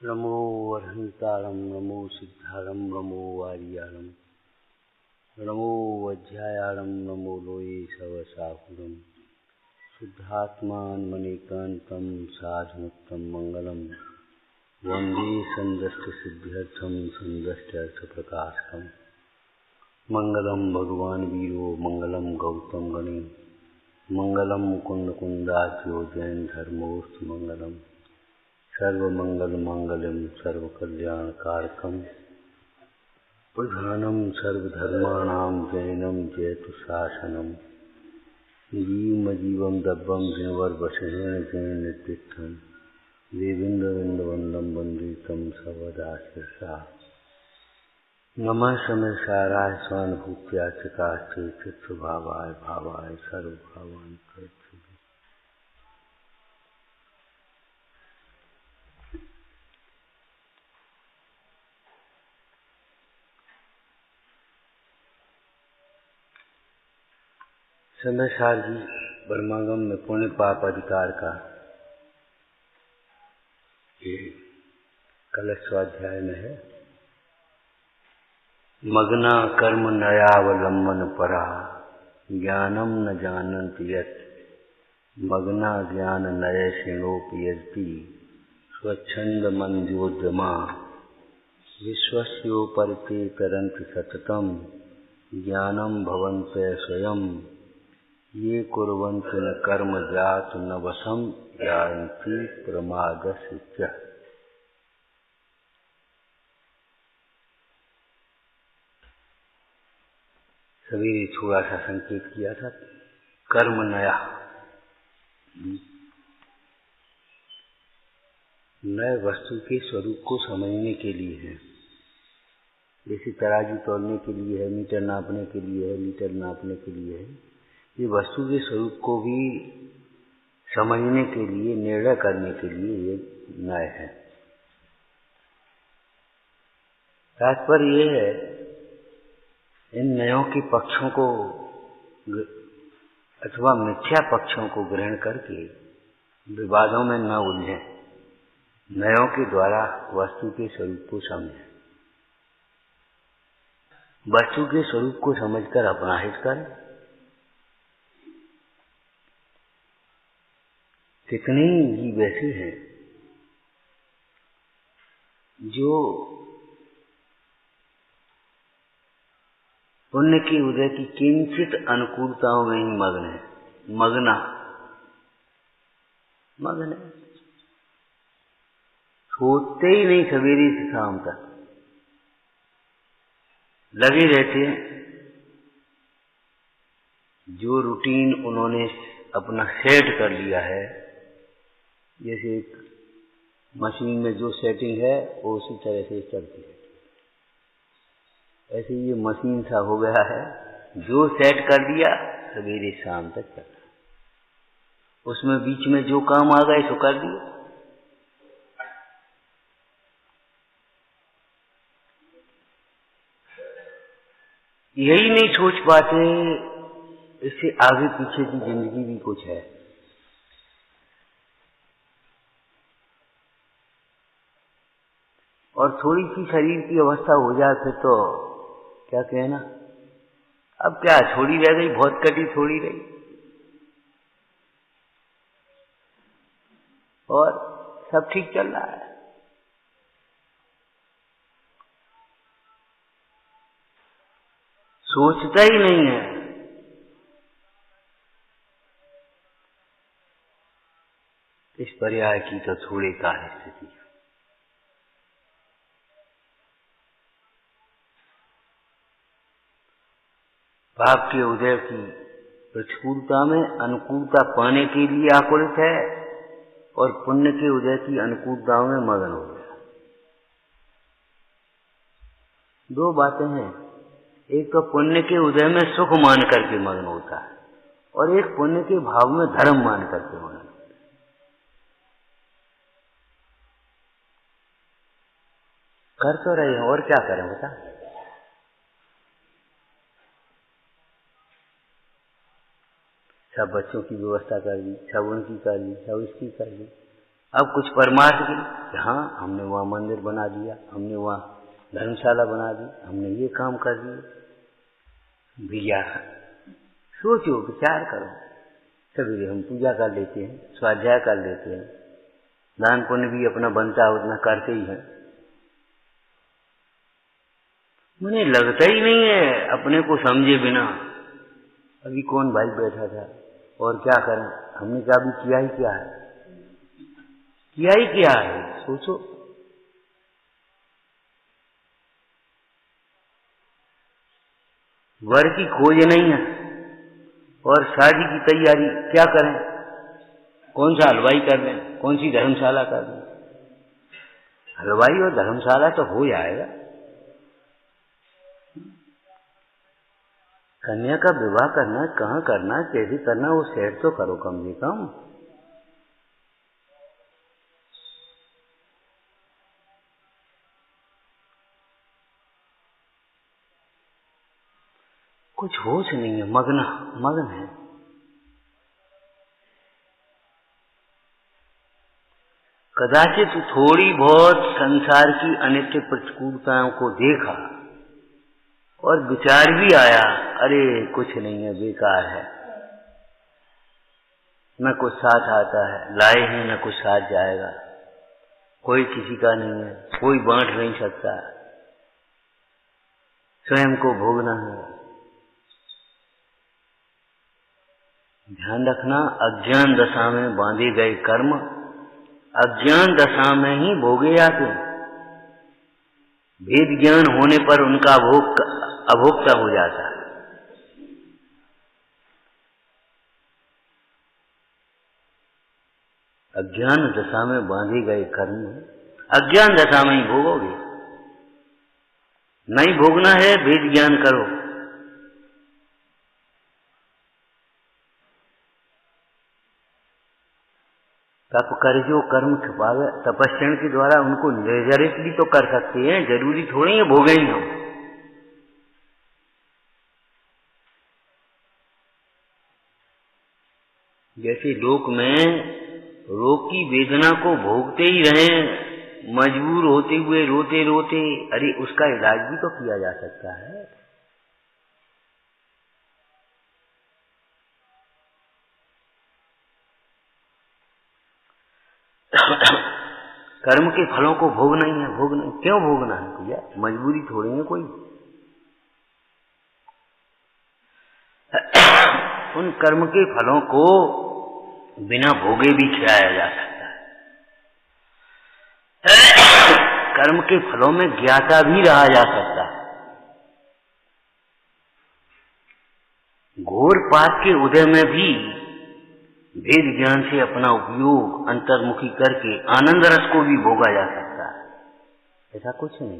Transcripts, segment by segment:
नमो अर्हन्तारं नमो सिद्धारं नमो वारियारं नमो वज्रायारं नमो लोये सवसाहुरं शुद्धात्मान मणिकान्तं साधुमुक्तं मंगलम वन्दे सन्दष्टसिद्ध्यर्थं सन्दष्ट्यर्थप्रकाशकं मंगलम भगवान वीरो मंगलम गौतम गणे मंगलम मुकुंद कुंदाख्यो जैन धर्मोस्तु मंगलम सर्वमंगल मांगल्यम सर्वकल्याणकारकम प्रधानम सर्वधर्माणां जैनम जयतु शासनम जीवमजीवं दब्बं जिनवर्वशेन जैन तीर्थं देवेन्द्रवृन्दवन्दं वन्दे तं सर्वदा शिरसा नमः समयसाराय स्वानुभूत्या चकास्ते चित्तभावाय भावाय सर्वभावान् प्रयच्छति। समयसार जी ब्रह्मागम में पुण्य पाप अधिकार का ये कलश स्वाध्याय में है। मग्ना कर्म नयावलंबन परा ज्ञानम न जानन्ति यत् मग्ना ज्ञान नय श्रेणोपयति स्वच्छंद मंद्योद्यमा विश्वस्योपरिते तरन्ति सततम ज्ञानम भवन्ते स्वयं ये कुर्वन्ति न कर्म जात न वशम यान्ति प्रमादस्य। सभी ने थोड़ा सा संकेत किया था। कर्म नया, नए वस्तु के स्वरूप को समझने के लिए है। जैसे तराजू तोलने के लिए है, मीटर नापने के लिए है, लीटर नापने के लिए है। ये वस्तु के स्वरूप को भी समझने के लिए, निर्णय करने के लिए ये नय है। तात्पर्य ये है, इन नयों के पक्षों को अथवा मिथ्या पक्षों को ग्रहण करके विवादों में न उलझें, नयों के द्वारा वस्तु के स्वरूप को समझें। वस्तु के स्वरूप को समझकर अपना हित करें। कितने जीव ऐसे हैं जो पुण्य के उदय की किंचित अनुकूलताओं में ही मग्न है। मग्न है, सोते ही नहीं सवेरे से शाम तक लगे रहते हैं। जो रूटीन उन्होंने अपना सेट कर लिया है, जैसे एक मशीन में जो सेटिंग है वो उसी तरह से चलती है, ऐसे ये मशीन सा हो गया है। जो सेट कर दिया सवेरे शाम तक चलता, उसमें बीच में जो काम आ गए सो कर दिया। यही नहीं सोच पाते इससे आगे पीछे की जिंदगी भी कुछ है। और थोड़ी सी शरीर की अवस्था हो जाए फिर तो क्या कहना, अब क्या थोड़ी रह गई, बहुत कटी थोड़ी रही। और सब ठीक चल रहा है। सोचता ही नहीं है। इस पर्याय की तो थोड़े का है स्थिति। पाप के उदय की प्रतिकूलता में अनुकूलता पाने के लिए आकुलित है और पुण्य के उदय की अनुकूलताओं में मगन हो गया। दो बातें हैं, एक तो पुण्य के उदय में सुख मान करके मगन होता है और एक पुण्य के भाव में धर्म मान करके मगन होता है। कर तो रहे हैं और क्या करें बता। सब बच्चों की व्यवस्था कर दी, सब उनकी कर दी, सब इसकी कर दी, अब कुछ परमार्थ के, हाँ हमने वहाँ मंदिर बना दिया, हमने वहाँ धर्मशाला बना दी, हमने ये काम कर दिए भैया। सोचो, विचार करो। सवेरे हम पूजा कर लेते हैं, स्वाध्याय कर लेते हैं, दान पुण्य भी अपना बनता है उतना करते ही है। मुझे लगता ही नहीं है अपने को समझे बिना। अभी कौन भाई बैठा था, और क्या करें, हमने क्या भी किया ही क्या है, किया ही क्या है, सोचो। वर की खोज नहीं है और शादी की तैयारी क्या करें, कौन सा हलवाई कर लें, कौन सी धर्मशाला कर लें। हलवाई और धर्मशाला तो हो जाएगा, कन्या का विवाह करना, कहाँ करना, कैसे करना, वो सेट तो करो कम से कम। कुछ होश नहीं है, मगन है। कदाचित थोड़ी बहुत संसार की अनित्य प्रतिकूलताओं को देखा और विचार भी आया, अरे कुछ नहीं है, बेकार है, न कुछ साथ आता है, लाए हैं न कुछ साथ जाएगा, कोई किसी का नहीं है, कोई बांट नहीं सकता, स्वयं को भोगना है। ध्यान रखना, अज्ञान दशा में बांधे गए कर्म अज्ञान दशा में ही भोगे जाते हैं। भेद ज्ञान होने पर उनका अभोक्ता हो जाता है। अज्ञान दशा में बांधे गए कर्म अज्ञान दशा में ही भोगोगे। नहीं भोगना है, भेद ज्ञान करो। तप कर जो कर्म छुपावे, तपस्या के द्वारा उनको निर्जरित भी तो कर सकते हैं, जरूरी थोड़ी है भोगे ही हम। जैसे लोक में रोग की वेदना को भोगते ही रहे, मजबूर होते हुए रोते रोते, अरे उसका इलाज भी तो किया जा सकता है। कर्म के फलों को भोगना ही है, भोगना। क्यों भोगना है भैया, मजबूरी थोड़ी है कोई। उन कर्म के फलों को बिना भोगे भी खिलाया जा सकता है। कर्म के फलों में ज्ञाता भी रहा जा सकता है। घोर पाप के उदय में भी भेद ज्ञान से अपना उपयोग अंतर्मुखी करके आनंद रस को भी भोगा जा सकता है। ऐसा कुछ नहीं।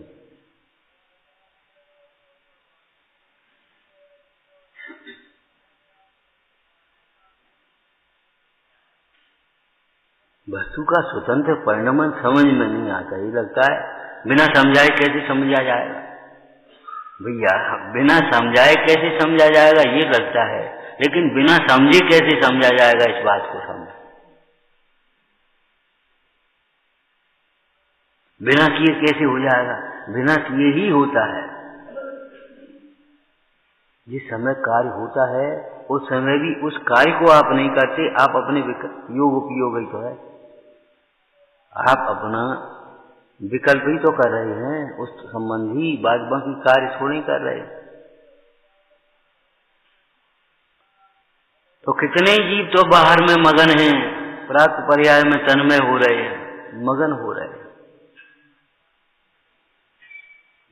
वस्तु का स्वतंत्र परिणमन समझ में नहीं आता। ये लगता है बिना समझाए कैसे समझा जाएगा भैया, बिना समझाए कैसे समझा जाएगा ये लगता है, लेकिन बिना समझे कैसे समझा जाएगा इस बात को समझ। बिना किए कैसे हो जाएगा, बिना किए ही होता है। जिस समय कार्य होता है उस समय भी उस कार्य को आप नहीं करते, आप अपने योग उपयोग ही तो है, आप अपना विकल्प ही तो कर रहे हैं, उस संबंधी बाकी कार्य थोड़ी कर रहे। तो कितने जीव तो बाहर में मगन हैं, प्राप्त पर्याय में तन्मय हो रहे हैं, मगन हो रहे हैं।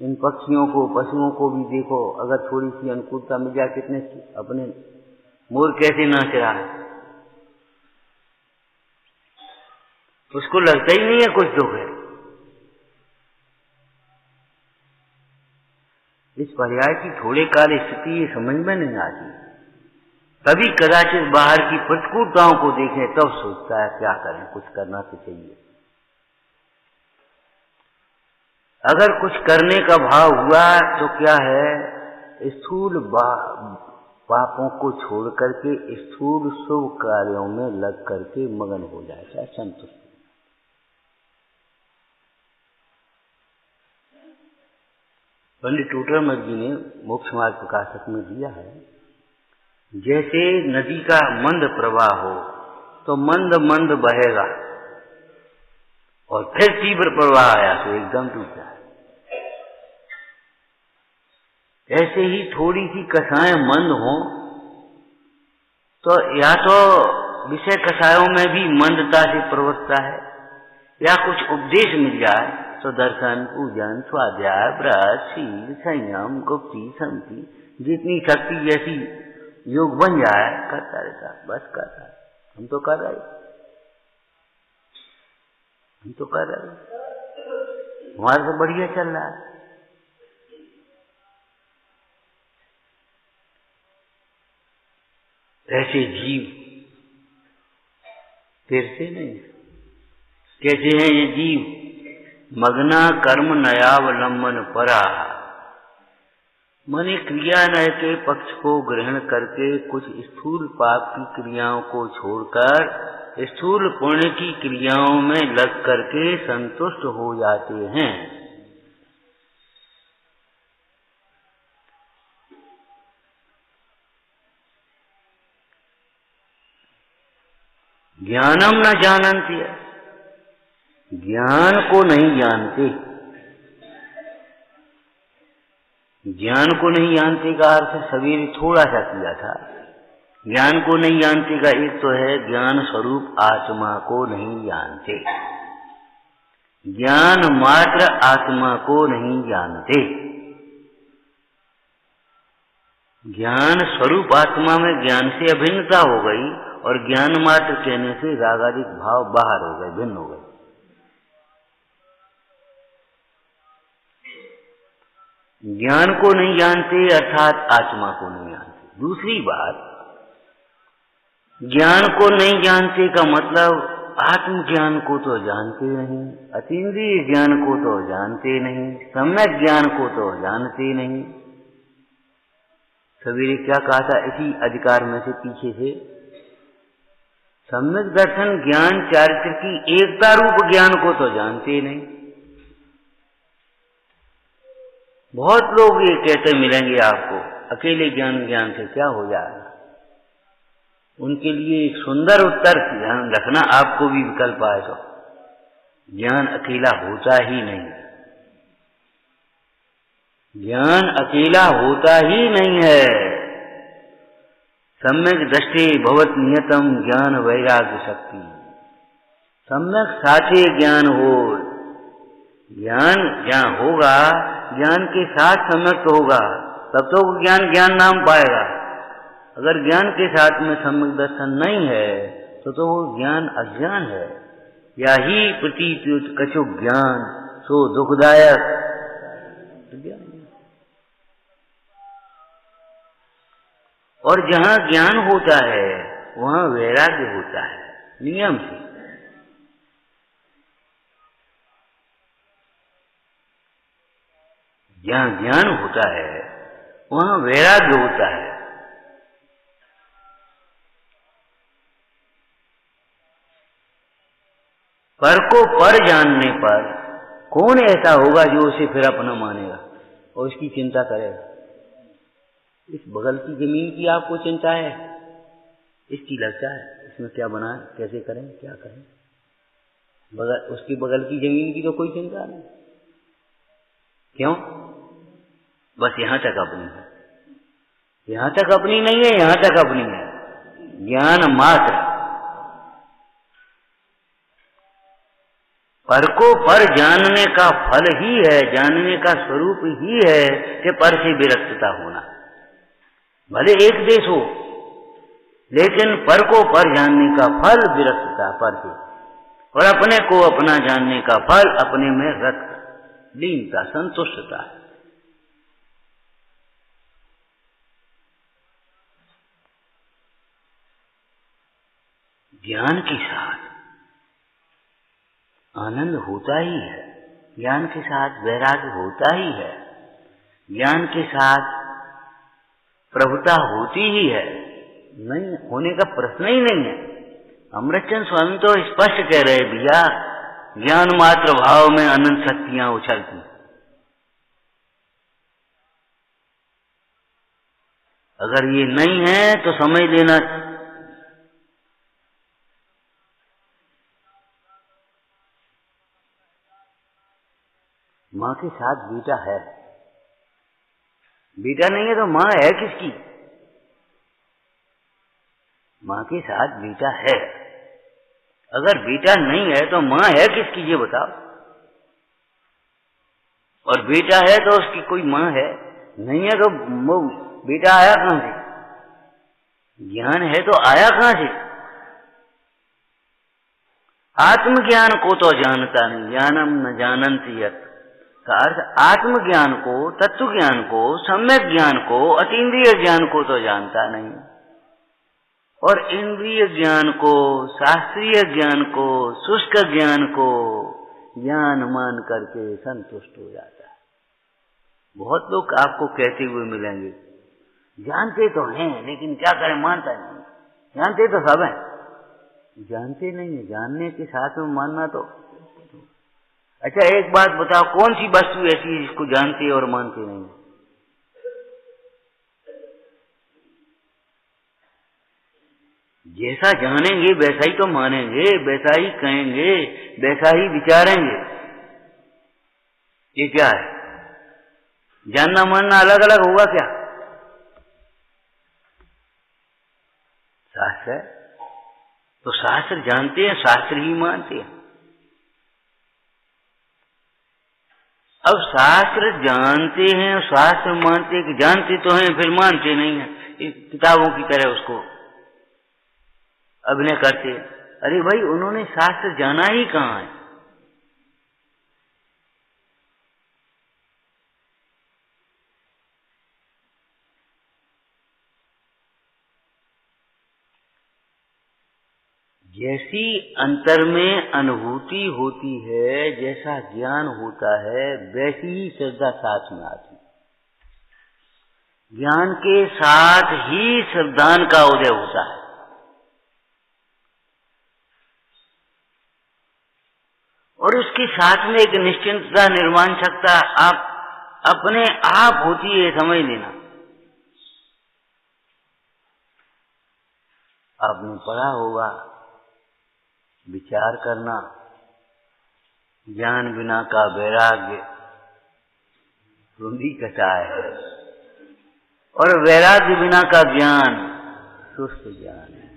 इन पक्षियों को, पशुओं को भी देखो, अगर थोड़ी सी अनुकूलता मिल जाए, कितने अपने मोर कैसे नाच रहा है, उसको लगता ही नहीं है कुछ दुख है। इस पर्याय की थोड़े काल स्थिति ये समझ में नहीं आती। कभी कदाचित बाहर की प्रतिकूलताओं को देखें तब सोचता है क्या करें, कुछ करना तो चाहिए। अगर कुछ करने का भाव हुआ तो क्या है, स्थूल पापों को छोड़ करके स्थूल शुभ कार्यों में लग करके मगन हो जाता है, संतुष्ट। पंडित टोडरमल जी ने मोक्ष मार्ग प्रकाशक में दिया है, जैसे नदी का मंद प्रवाह हो तो मंद मंद बहेगा और फिर तीव्र प्रवाह आया तो एकदम टूट जाए। ऐसे ही थोड़ी सी कसाएं मंद हो तो या तो विषय कसायों में भी मंदता से प्रवृत्ता है, या कुछ उपदेश मिल जाए तो दर्शन, पूजन, स्वाध्याय, व्रत, शील, संयम, गुप्ति, संति, जितनी शक्ति जैसी योग बन जाए करता रहता, बस करता है। हम तो कर रहे, हमारा तो बढ़िया चल रहा है। ऐसे जीव फिर से नहीं, कैसे हैं ये जीव? मग्ना कर्म नयावलंबन परा, मन क्रिया नय के पक्ष को ग्रहण करके कुछ स्थूल पाप की क्रियाओं को छोड़कर स्थूल पुण्य की क्रियाओं में लग करके संतुष्ट हो जाते हैं। ज्ञानम न जानन्ति, ज्ञान को नहीं जानते। ज्ञान को नहीं जानते का अर्थ सवेरे थोड़ा सा किया था। ज्ञान को नहीं जानते का एक तो है ज्ञान स्वरूप आत्मा को नहीं जानते, ज्ञान मात्र आत्मा को नहीं जानते। ज्ञान स्वरूप आत्मा में ज्ञान से अभिन्नता हो गई और ज्ञान मात्र कहने से रागादिक भाव बाहर हो गए, भिन्न हो गए। ज्ञान को नहीं जानते अर्थात आत्मा को नहीं जानते। दूसरी बात, ज्ञान को नहीं जानते का मतलब आत्मज्ञान को तो जानते नहीं, अतीन्द्रिय ज्ञान को तो जानते नहीं, सम्यक ज्ञान को तो जानते नहीं। सवेरे क्या कहा था इसी अधिकार में से पीछे से, सम्यक दर्शन ज्ञान चारित्र की एकता रूप ज्ञान को तो जानते नहीं। बहुत लोग ये कहते मिलेंगे आपको, अकेले ज्ञान से क्या हो जाएगा। उनके लिए एक सुंदर उत्तर ध्यान रखना, आपको भी विकल्प आए तो ज्ञान अकेला होता ही नहीं, ज्ञान अकेला होता ही नहीं है। सम्यक दृष्टि भवत नियतम ज्ञान वैराग्य शक्ति, सम्यक साचे ज्ञान हो, ज्ञान जहाँ होगा ज्ञान के साथ सम्यक होगा तब तो ज्ञान नाम पाएगा। अगर ज्ञान के साथ में सम्यक दर्शन नहीं है तो वो ज्ञान अज्ञान है। या ही प्रतीत कछु ज्ञान सो दुखदायक ज्ञान। और जहाँ ज्ञान होता है वहाँ वैराग्य होता है नियम से। जहाँ ज्ञान होता है वहाँ वैराग्य होता है। पर को पर जानने पर कौन ऐसा होगा जो उसे फिर अपना मानेगा और उसकी चिंता करेगा। इस बगल की जमीन की आपको चिंता है, इसकी लगता है इसमें क्या बनाए, कैसे करें, क्या करें। उसकी बगल की जमीन की तो कोई चिंता नहीं। क्यों? बस यहाँ तक अपनी है, यहाँ तक अपनी नहीं है, यहाँ तक अपनी है। ज्ञान मात्र पर को पर जानने का फल ही है, जानने का स्वरूप ही है कि पर से विरक्तता होना। भले एक देश हो लेकिन पर को पर जानने का फल विरक्तता पर से, और अपने को अपना जानने का फल अपने में रत लीनता संतुष्टता। ज्ञान के साथ आनंद होता ही है, ज्ञान के साथ वैराग्य होता ही है, ज्ञान के साथ प्रभुता होती ही है, नहीं होने का प्रश्न ही नहीं है। अमृतचंद स्वामी तो स्पष्ट कह रहे भैया, ज्ञान मात्र भाव में अनंत शक्तियां उछलती। अगर ये नहीं है तो समझ लेना माँ के साथ बेटा है। बेटा नहीं है तो माँ है किसकी? माँ के साथ बेटा है। अगर बेटा नहीं है तो माँ है किसकी, ये बताओ। और बेटा है तो उसकी कोई माँ है, नहीं है तो वो बेटा आया कहाँ से? ज्ञान है तो आया कहाँ से? आत्मज्ञान को तो जानता नहीं, ज्ञानम न जानन्ति यत् का अर्थ आत्मज्ञान को, तत्व ज्ञान को, सम्यक ज्ञान को, अतीन्द्रिय ज्ञान को तो जानता नहीं, और इंद्रिय ज्ञान को, शास्त्रीय ज्ञान को, शुष्क ज्ञान को ज्ञान मान करके संतुष्ट हो जाता है। बहुत लोग आपको कहते हुए मिलेंगे, जानते तो हैं लेकिन क्या करें, मानता नहीं। जानते तो सब हैं, जानते नहीं है। जानने के साथ में मानना तो अच्छा। एक बात बताओ, कौन सी वस्तु ऐसी है जिसको जानते और मानते नहीं? जैसा जानेंगे वैसा ही तो मानेंगे, वैसा ही कहेंगे, वैसा ही विचारेंगे। ये क्या है? जानना मानना अलग अलग होगा क्या? शास्त्र है तो शास्त्र जानते हैं, शास्त्र ही मानते हैं। अब शास्त्र जानते हैं, शास्त्र मानते हैं कि जानते तो हैं फिर मानते नहीं है, किताबों की तरह उसको अभिनय करते हैं। अरे भाई, उन्होंने शास्त्र जाना ही कहाँ है? जैसी अंतर में अनुभूति होती है, जैसा ज्ञान होता है, वैसी ही श्रद्धा साथ में आती है। ज्ञान के साथ ही श्रद्धान का उदय होता है। और उसके साथ में एक निश्चिंतता, निर्माण शक्ति आप अपने आप होती है, समझ लेना। आपने पढ़ा होगा, विचार करना, ज्ञान बिना का वैराग्य रुंधी कटाय है, और वैराग्य बिना का ज्ञान सुस्त ज्ञान है।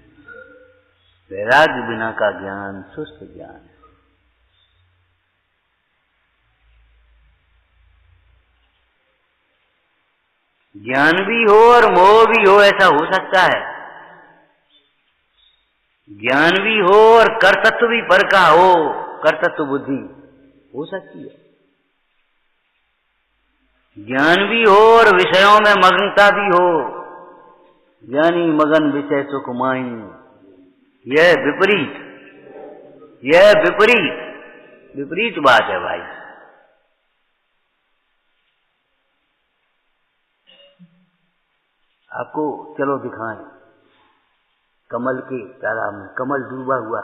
वैराग्य बिना का ज्ञान सुस्त ज्ञान है। ज्ञान भी हो और मोह भी हो, ऐसा हो सकता है। ज्ञान भी हो और कर्तृत्व भी पर का हो, कर्तृत्व बुद्धि हो सकती है। ज्ञान भी हो और विषयों में मग्नता भी हो, ज्ञानी मगन विषय सुख माई। यह विपरीत, यह विपरीत विपरीत बात है भाई। आपको चलो दिखाएं, कमल के तालाब में कमल डूबा हुआ,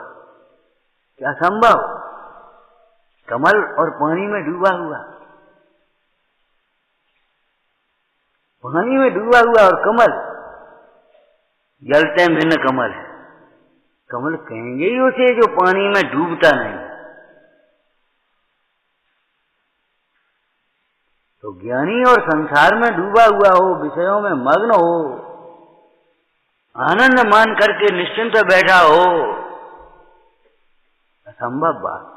क्या संभव? कमल और पानी में डूबा हुआ, पानी में डूबा हुआ और कमल, जलते भिन्न कमल है। कमल कहेंगे ही उसे जो पानी में डूबता नहीं। तो ज्ञानी और संसार में डूबा हुआ हो, विषयों में मग्न हो, आनंद मान करके निश्चिंत बैठा हो, असंभव बात।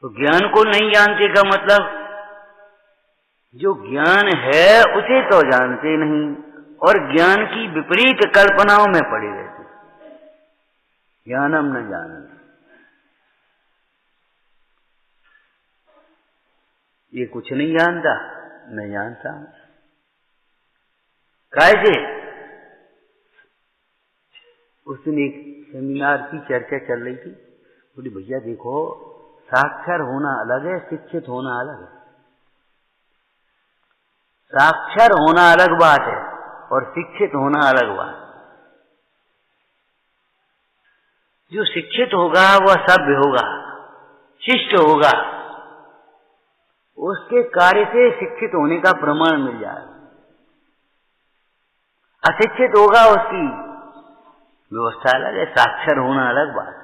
तो ज्ञान को नहीं जानते का मतलब, जो ज्ञान है उसे तो जानते नहीं और ज्ञान की विपरीत कल्पनाओं में पड़े रहते। ज्ञानम न जानते, ये कुछ नहीं जानता, मैं जानता हूं। कैसे? उस दिन एक सेमिनार की चर्चा चल रही थी। बोली भैया देखो, साक्षर होना अलग है, शिक्षित होना अलग है। साक्षर होना अलग बात है और शिक्षित होना अलग बात। जो शिक्षित होगा वह सभ्य होगा, शिष्ट होगा, उसके कार्य से शिक्षित होने का प्रमाण मिल जाएगा। अशिक्षित होगा उसकी व्यवस्था अलग है, साक्षर होना अलग बात है।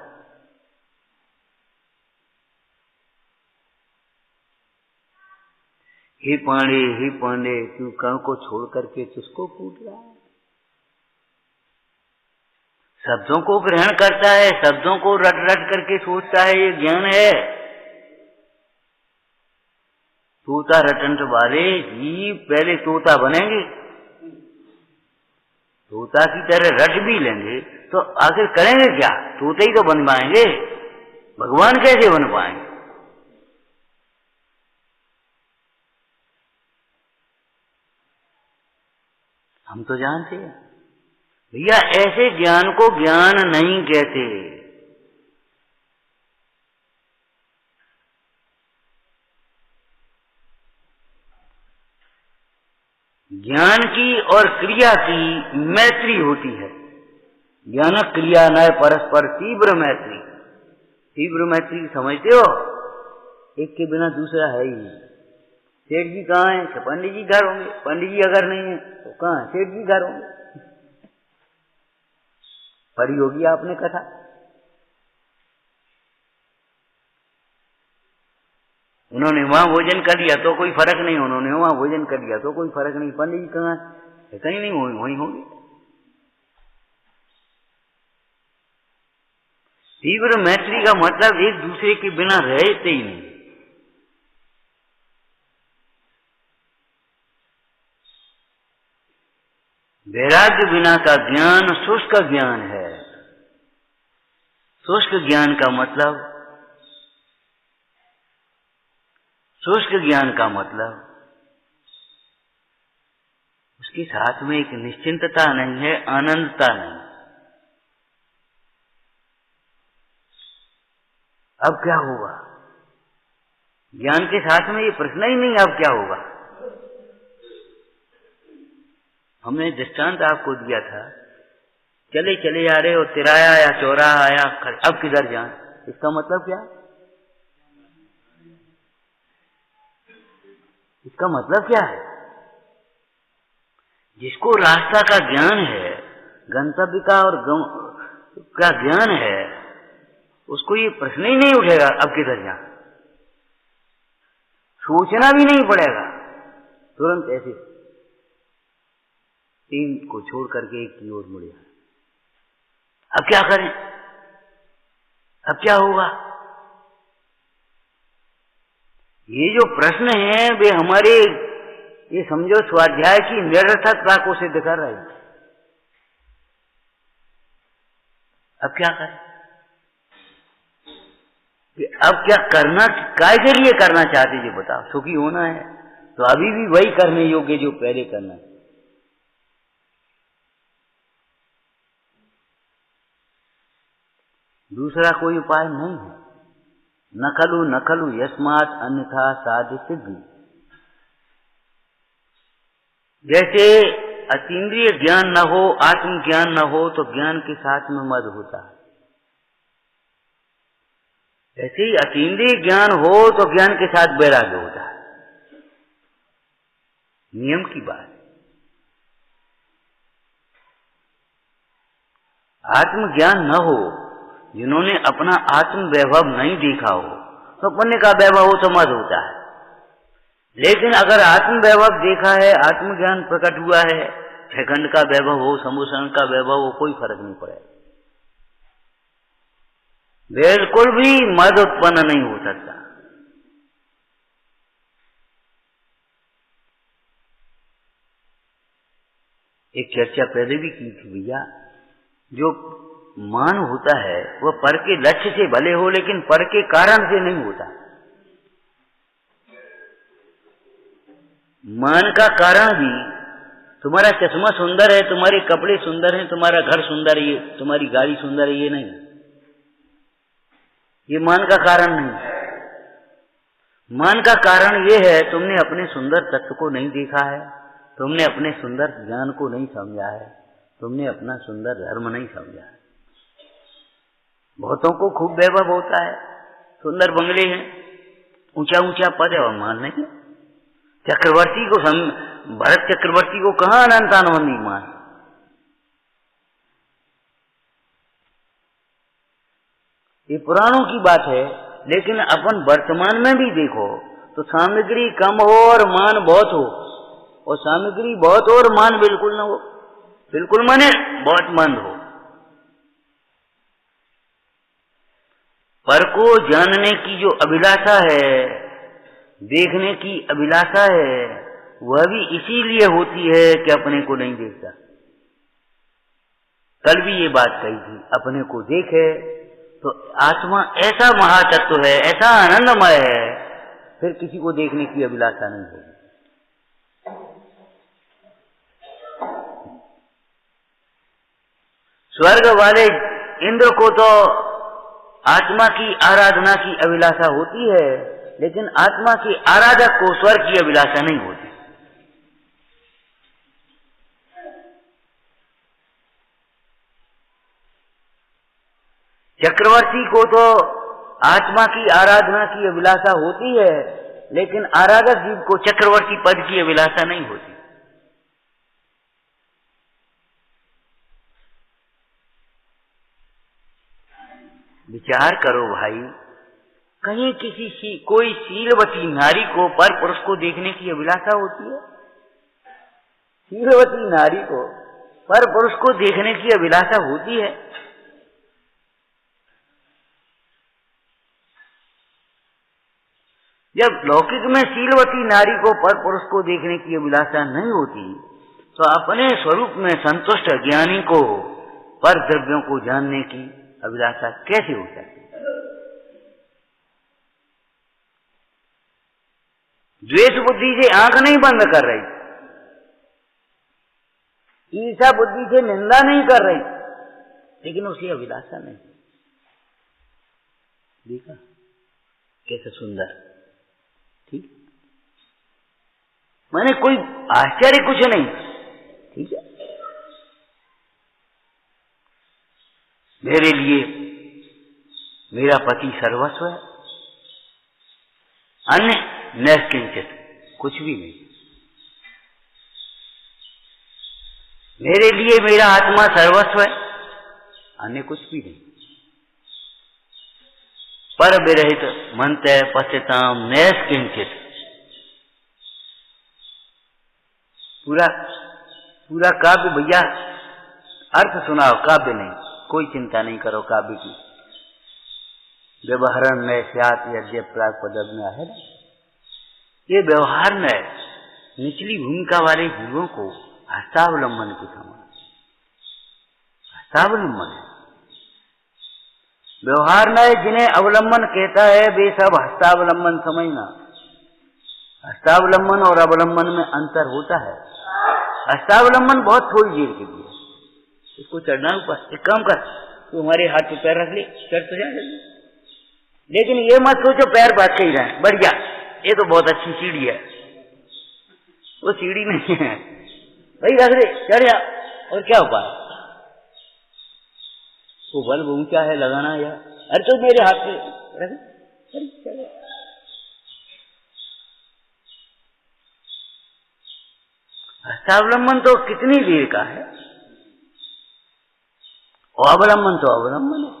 हे पांडे तू कण को छोड़ करके किसको कूट रहा है? शब्दों को ग्रहण करता है, शब्दों को रट रट करके सोचता है, ये ज्ञान है। तोता रटंट वाले जीव पहले तोता बनेंगे, तोता की तरह रट भी लेंगे तो आखिर करेंगे क्या? तोते ही तो बन पाएंगे, भगवान कैसे बन पाएंगे? हम तो जानते हैं भैया, ऐसे ज्ञान को ज्ञान नहीं कहते। ज्ञान की और क्रिया की मैत्री होती है। ज्ञान क्रिया नय परस्पर तीव्र मैत्री। तीव्र मैत्री समझते हो? एक के बिना दूसरा है ही नहीं। सेठ जी कहाँ है? पंडित जी घर होंगे। पंडित जी अगर नहीं है तो कहाँ है? सेठ जी घर होंगे। पढ़ी होगी आपने कथा। उन्होंने वहां भोजन कर लिया तो कोई फर्क नहीं, उन्होंने वहां भोजन कर लिया तो कोई फर्क नहीं। पंडित जी कहाँ है? कहीं नहीं, वहीं होंगे। तीव्र मैत्री का मतलब एक दूसरे के बिना रहते ही नहीं। वैराग्य बिना का ज्ञान शुष्क ज्ञान है। शुष्क ज्ञान का मतलब, शुष्क ज्ञान का मतलब उसके साथ में एक निश्चिंतता नहीं है, आनंदता नहीं। अब क्या होगा? ज्ञान के साथ में ये प्रश्न ही नहीं अब क्या होगा। हमने दृष्टांत आपको दिया था, चले चले आ रहे हो, तिराया या चौराहा आया, अब किधर जाएं? इसका मतलब क्या? इसका मतलब क्या है? जिसको रास्ता का ज्ञान है, गंतव्य का और का ज्ञान है, उसको ये प्रश्न ही नहीं उठेगा अब किधर जाएं। सोचना भी नहीं पड़ेगा, तुरंत ऐसे तीन को छोड़ करके एक की ओर मुड़े। अब क्या करें? अब क्या होगा? ये जो प्रश्न है वे हमारे ये समझो स्वाध्याय की निरर्थकता को सिद्ध कर रहे हैं। अब क्या करें? अब क्या करना, काय के लिए करना चाहते जी बताओ? सुखी होना है तो अभी भी वही करने योग्य जो पहले करना है। दूसरा कोई उपाय नहीं है। न खलु यस्मात् अन्यथा साध्य सिद्धि। जैसे अतीन्द्रिय ज्ञान न हो, आत्मज्ञान न हो तो ज्ञान के साथ में मद होता है, ऐसे ही अतीन्द्रिय ज्ञान हो तो ज्ञान के साथ वैराग्य होता है। नियम की बात। आत्मज्ञान न हो, जिन्होंने अपना आत्म वैभव नहीं देखा हो तो पुण्य का वैभव हो तो मद होता है। लेकिन अगर आत्म वैभव देखा है, आत्मज्ञान प्रकट हुआ है, छखंड का वैभव हो, समुसरण का वैभव हो, कोई फर्क नहीं पड़ेगा। बिल्कुल भी मद उत्पन्न नहीं हो सकता। एक चर्चा पहले भी की थी भैया, जो मान होता है वह पर के लक्ष्य से भले हो लेकिन पर के कारण से नहीं होता। मान का कारण भी, तुम्हारा चश्मा सुंदर है, तुम्हारे कपड़े सुंदर हैं, तुम्हारा घर सुंदर है, तुम्हारी गाड़ी सुंदर है, ये नहीं, ये मान का कारण नहीं। मान का कारण ये है तुमने अपने सुंदर तत्व को नहीं देखा है, तुमने अपने सुंदर ज्ञान को नहीं समझा है, तुमने अपना सुंदर धर्म नहीं समझा है। बहुतों को खूब वैभव होता है, सुंदर बंगले हैं, ऊंचा ऊंचा पद है, और मान नहीं। चक्रवर्ती को भरत चक्रवर्ती को कहाँ अनंतानवंदी मान। ये पुराणों की बात है, लेकिन अपन वर्तमान में भी देखो तो सामग्री कम हो और मान बहुत हो, और सामग्री बहुत हो और मान बिल्कुल न हो। बिल्कुल माने बहुत मंद हो। पर को जानने की जो अभिलाषा है, देखने की अभिलाषा है, वह भी इसीलिए होती है कि अपने को नहीं देखता। कल भी ये बात कही थी, अपने को देखे तो आत्मा ऐसा महातत्व है, ऐसा आनंदमय है, फिर किसी को देखने की अभिलाषा नहीं होगी। स्वर्ग वाले इंद्र को तो आत्मा की आराधना की अभिलाषा होती है, लेकिन आत्मा के आराधक को स्वर्ग की अभिलाषा नहीं होती। चक्रवर्ती को तो आत्मा की आराधना की अभिलाषा होती है, लेकिन आराधक जीव को चक्रवर्ती पद की अभिलाषा नहीं होती। विचार करो भाई, कहीं कोई शीलवती नारी को पर पुरुष को देखने की अभिलाषा होती है? शीलवती नारी को पर पुरुष को देखने की अभिलाषा होती है? जब लौकिक में शीलवती नारी को पर पुरुष को देखने की अभिलाषा नहीं होती, तो अपने स्वरूप में संतुष्ट ज्ञानी को पर द्रव्यों को जानने की अभिलाषा कैसे हो सकती? द्वेष बुद्धि से आंख नहीं बंद कर रही, ईर्षा बुद्धि से निंदा नहीं कर रही, लेकिन उसी अभिलाषा नहीं। देखा कैसे सुंदर, ठीक, मैंने कोई आश्चर्य कुछ नहीं, ठीक है। मेरे लिए मेरा पति सर्वस्व है, अन्य नैष्किंचित, कुछ भी नहीं। मेरे लिए मेरा आत्मा सर्वस्व है, अन्य कुछ भी नहीं। पर विरहित मनते पश्यताम नैष्किंचित। पूरा काव्य भैया अर्थ सुनाओ, काव्य नहीं, कोई चिंता नहीं करो काव्य की। व्यवहारण में स्यात यद्य प्राग पदब में है, ये व्यवहार में निचली भूमिका वाले जीवों को हस्तावलंबन के समान, हस्तावलंबन है। व्यवहार में जिन्हें अवलंबन कहता है वे सब हस्तावलंबन समझना। हस्तावलंबन और अवलंबन में अंतर होता है। हस्तावलंबन बहुत थोड़ी देर के लिए, इसको चढ़ना ऊपर, एक काम कर, तू हमारे हाथ पे पैर रख ले, चढ़ तो जाए। लेकिन ये मत सोचो पैर बात के ही रहे, बढ़िया, ये तो बहुत अच्छी सीढ़ी है। वो सीढ़ी नहीं है भाई, रख दे, चढ़ जा, और क्या उपाय? वो बल्ब ऊंचा है लगाना, या अरे तो मेरे हाथ पे रख, चल। हस्तावलंबन तो कितनी देर का है, और अवलंबन तो अवलंबन है।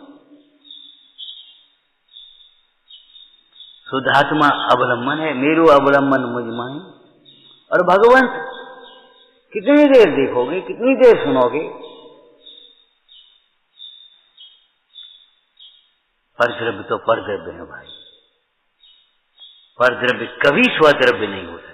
शुद्धात्मा अवलंबन है, मेरो अवलंबन मुझ माही। और भगवंत कितनी देर देखोगे, कितनी देर सुनोगे? परद्रव्य तो परद्रव्य है भाई, परद्रव्य कभी स्वद्रव्य नहीं हो सकता।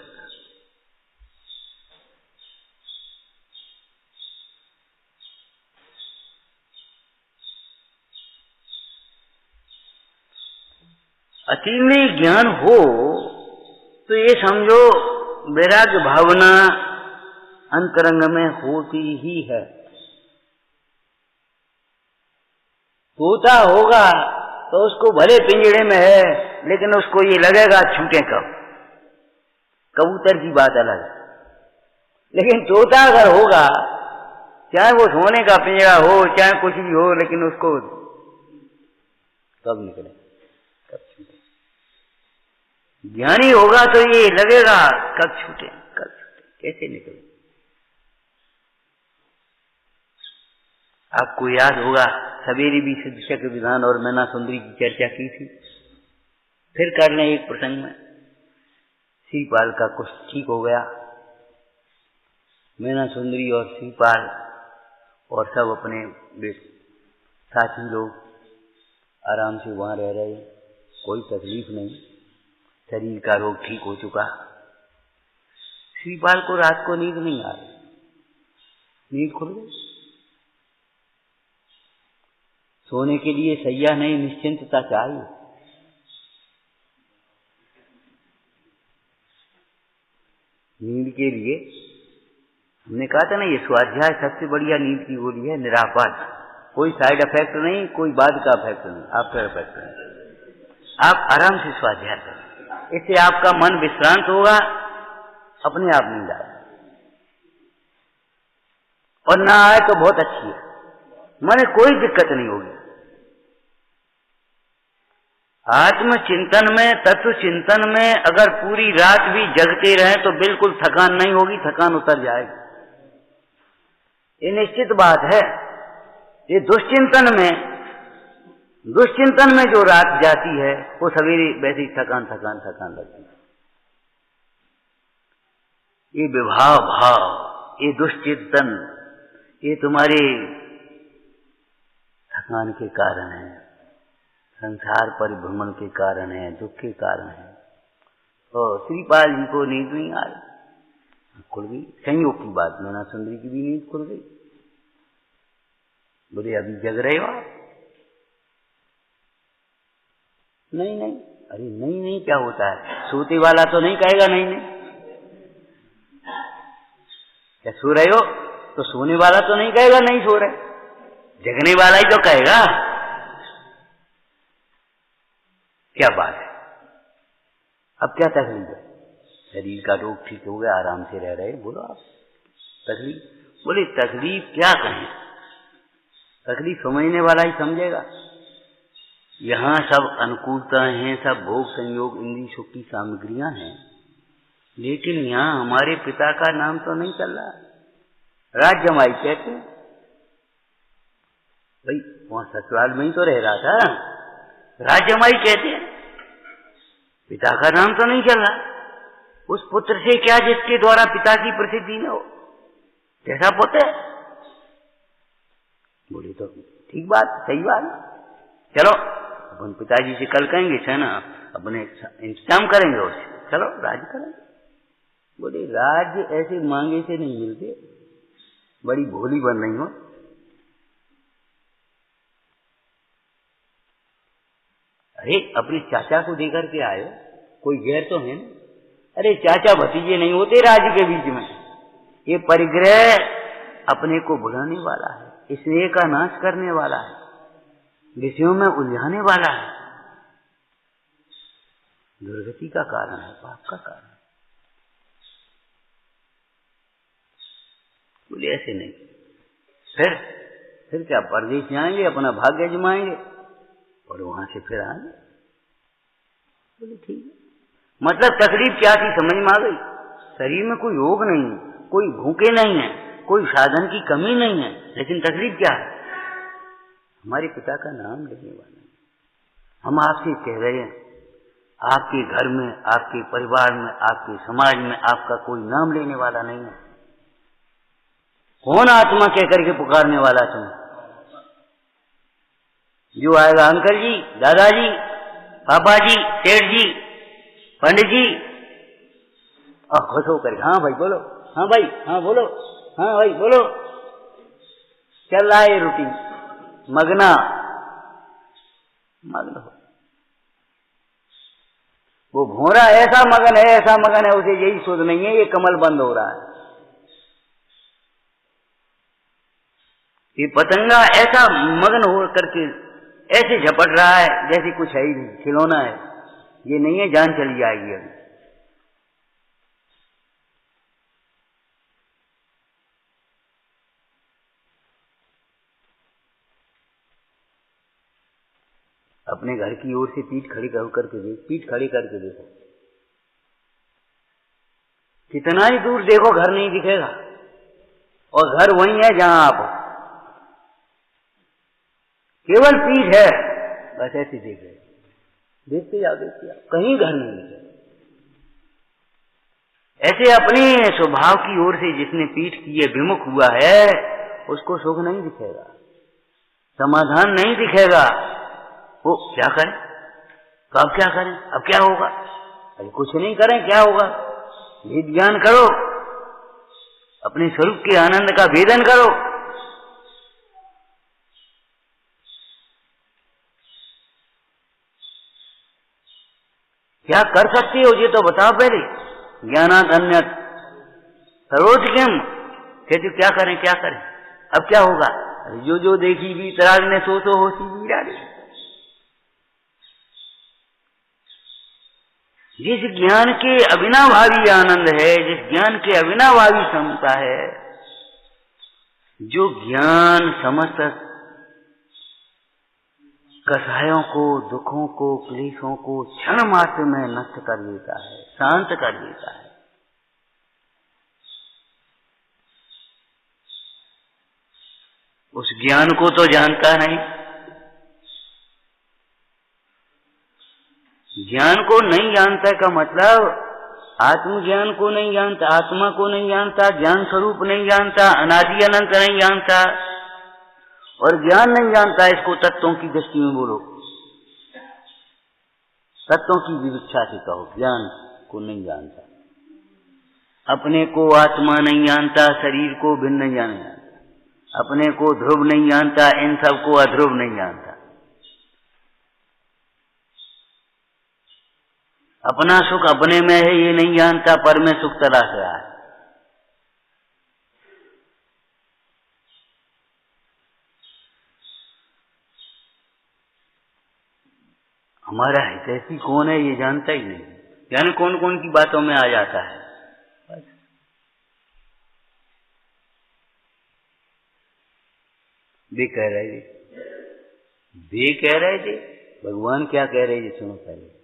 अतीन्द्रिय ज्ञान हो तो ये समझो वैराग्य भावना अंतरंग में होती ही है। तोता होगा तो उसको भले पिंजड़े में है, लेकिन उसको ये लगेगा छूटे कब। कबूतर की बात अलग है, लेकिन तोता अगर होगा, चाहे वो सोने का पिंजरा हो चाहे कुछ भी हो, लेकिन उसको कब निकले, कब छूटे। ज्ञानी होगा तो ये लगेगा कब छूटे, कब छूटे, कैसे निकले। आपको याद होगा सवेरे भी शिक्षक विधान और मैना सुंदरी की चर्चा की थी, फिर कर लें एक प्रसंग में। श्रीपाल का कुछ ठीक हो गया, मैना सुंदरी और श्रीपाल और सब अपने साथी लोग आराम से वहां रह रहे, कोई तकलीफ नहीं, शरीर का रोग ठीक हो चुका। श्रीपाल को रात को नींद नहीं आ रही, नींद खुल गई। सोने के लिए सैया नहीं, निश्चिंतता चाहिए। नींद के लिए हमने कहा था ना, ये स्वाध्याय सबसे बढ़िया नींद की गोली है, निरापद, कोई साइड इफेक्ट नहीं, कोई बाद का इफेक्ट नहीं, आफ्टर इफेक्ट नहीं। आप आराम से स्वाध्याय करें, इससे आपका मन विश्रांत होगा, अपने आप नींद आए, और ना आए तो बहुत अच्छी है, माने कोई दिक्कत नहीं होगी। आत्मचिंतन में, तत्व चिंतन में अगर पूरी रात भी जगते रहे तो बिल्कुल थकान नहीं होगी, थकान उतर जाएगी, ये निश्चित बात है। ये दुश्चिंतन में जो रात जाती है वो सवेरे वैसे ही थकान लगती है। ये विभाव भाव, ये दुश्चिंतन, ये तुम्हारे थकान के कारण है, संसार परिभ्रमण के कारण है, दुख के कारण है। और श्रीपाल जी को नींद नहीं आ रही, खुल गई। संयोग की बात, मैना सुंदरी की भी नींद खुल गई। बोले अभी जग रहे हो आप? नहीं, अरे नहीं क्या होता है, सोते वाला तो नहीं कहेगा नहीं। क्या सो रहे हो? तो सोने वाला तो नहीं कहेगा नहीं सो रहे, जगने वाला ही तो कहेगा। क्या बात है, अब क्या तकलीफ है? शरीर का रोग ठीक हो गया, आराम से रह रहे, बोलो आप तकलीफ। बोले तकलीफ क्या कहें, तकलीफ समझने वाला ही समझेगा। यहाँ सब अनुकूलताएं हैं, सब भोग संयोग इंद्रिय सुख की सामग्रियां हैं, लेकिन यहाँ हमारे पिता का नाम तो नहीं चल रहा। राज्यमाई कहते हैं, भाई वहां ससुराल में ही तो रह रहा था, राज्यमाई कहते हैं, पिता का नाम तो नहीं चल रहा। उस पुत्र से क्या जिसके द्वारा पिता की प्रसिद्धि न हो, कैसा पुत्र है? बोले तो ठीक बात, सही बात, चलो अपन पिताजी से कल कहेंगे, है ना, अपने इंतजाम करेंगे उससे, चलो राज करेंगे। बोले राज्य ऐसे मांगे से नहीं मिलते, बड़ी भोली बन रही हो। अरे अपने चाचा को देकर के आए, कोई गैर तो है ना? अरे चाचा भतीजे नहीं होते राज्य के बीच में। ये परिग्रह अपने को बुलाने वाला है, स्नेह का नाश करने वाला है, विषयों में उलझाने वाला है, दुर्गति का कारण है, पाप का कारण है। बोले ऐसे नहीं, फिर क्या परदेश जाएंगे, अपना भाग्य अजमाएंगे और वहां से फिर आएंगे। बोले ठीक है। मतलब तकलीफ क्या थी समझ में आ गई। शरीर में कोई रोग नहीं है, कोई भूखे नहीं है, कोई साधन की कमी नहीं है, लेकिन तकलीफ क्या है? हमारे पिता का नाम लेने वाला। हम आपसे कह रहे हैं, आपके घर में, आपके परिवार में, आपके समाज में आपका कोई नाम लेने वाला नहीं है। कौन आत्मा कह करके पुकारने वाला तुम? जो आएगा अंकल जी, दादाजी, पापा जी, सेठ जी, पंडित जी, और खुश होकर हाँ भाई बोलो, हाँ भाई हाँ बोलो, हाँ भाई बोलो, चल रहा है रूटीन, मग्न हो। वो भोरा ऐसा मगन है, उसे यही सोच नहीं है ये कमल बंद हो रहा है। ये पतंगा ऐसा मगन हो करके ऐसे झपट रहा है जैसे कुछ है ही नहीं, खिलौना है, ये नहीं है, जान चली जाएगी अभी। अपने घर की ओर से पीठ खड़ी करके देख, पीठ खड़ी करके देखो, कितना ही दूर देखो घर नहीं दिखेगा, और घर वही है जहां आप हो, केवल पीठ है, बस ऐसे देख रहे, देखते जाओ, कहीं घर नहीं दिखेगा। ऐसे अपने स्वभाव की ओर से जिसने पीठ की है, विमुख हुआ है, उसको सुख नहीं दिखेगा, समाधान नहीं दिखेगा। वो क्या करें, तो अब क्या करें, अब क्या होगा, अरे कुछ नहीं करें, क्या होगा, भेद ज्ञान करो, अपने स्वरूप के आनंद का भेदन करो। क्या कर सकते हो ये तो बताओ पहले। ज्ञानात अन्यत् सर्वोच्चम, कहते क्या करें क्या करें, अब क्या होगा, जो जो देखी भी तराग ने सो होशी भी डाली। जिस ज्ञान के अविनाभावी आनंद है, जिस ज्ञान के अविनाभावी समता है, जो ज्ञान समस्त कसायों को, दुखों को, क्लेशों को क्षण मात्र में नष्ट कर देता है, शांत कर देता है, उस ज्ञान को तो जानता नहीं। ज्ञान को नहीं जानता का मतलब आत्मज्ञान को नहीं जानता, आत्मा को नहीं जानता, ज्ञान स्वरूप नहीं जानता, अनादि अनंत नहीं जानता, और ज्ञान नहीं जानता। इसको तत्वों की दृष्टि में बोलो, तत्वों की विवक्षा से कहो, ज्ञान को नहीं जानता, अपने को आत्मा नहीं जानता, शरीर को भिन्न नहीं जानता, अपने को ध्रुव नहीं जानता, इन सब को अध्रुव नहीं जानता, अपना सुख अपने में है ये नहीं जानता, पर में सुख तलाश रहा है। हमारा हितैषी कौन है ये जानता ही नहीं, यानी कौन कौन की बातों में आ जाता है। बस वे कह रहे थे, वे कह रहे थे, भगवान क्या कह रहे थे सुनो पहले।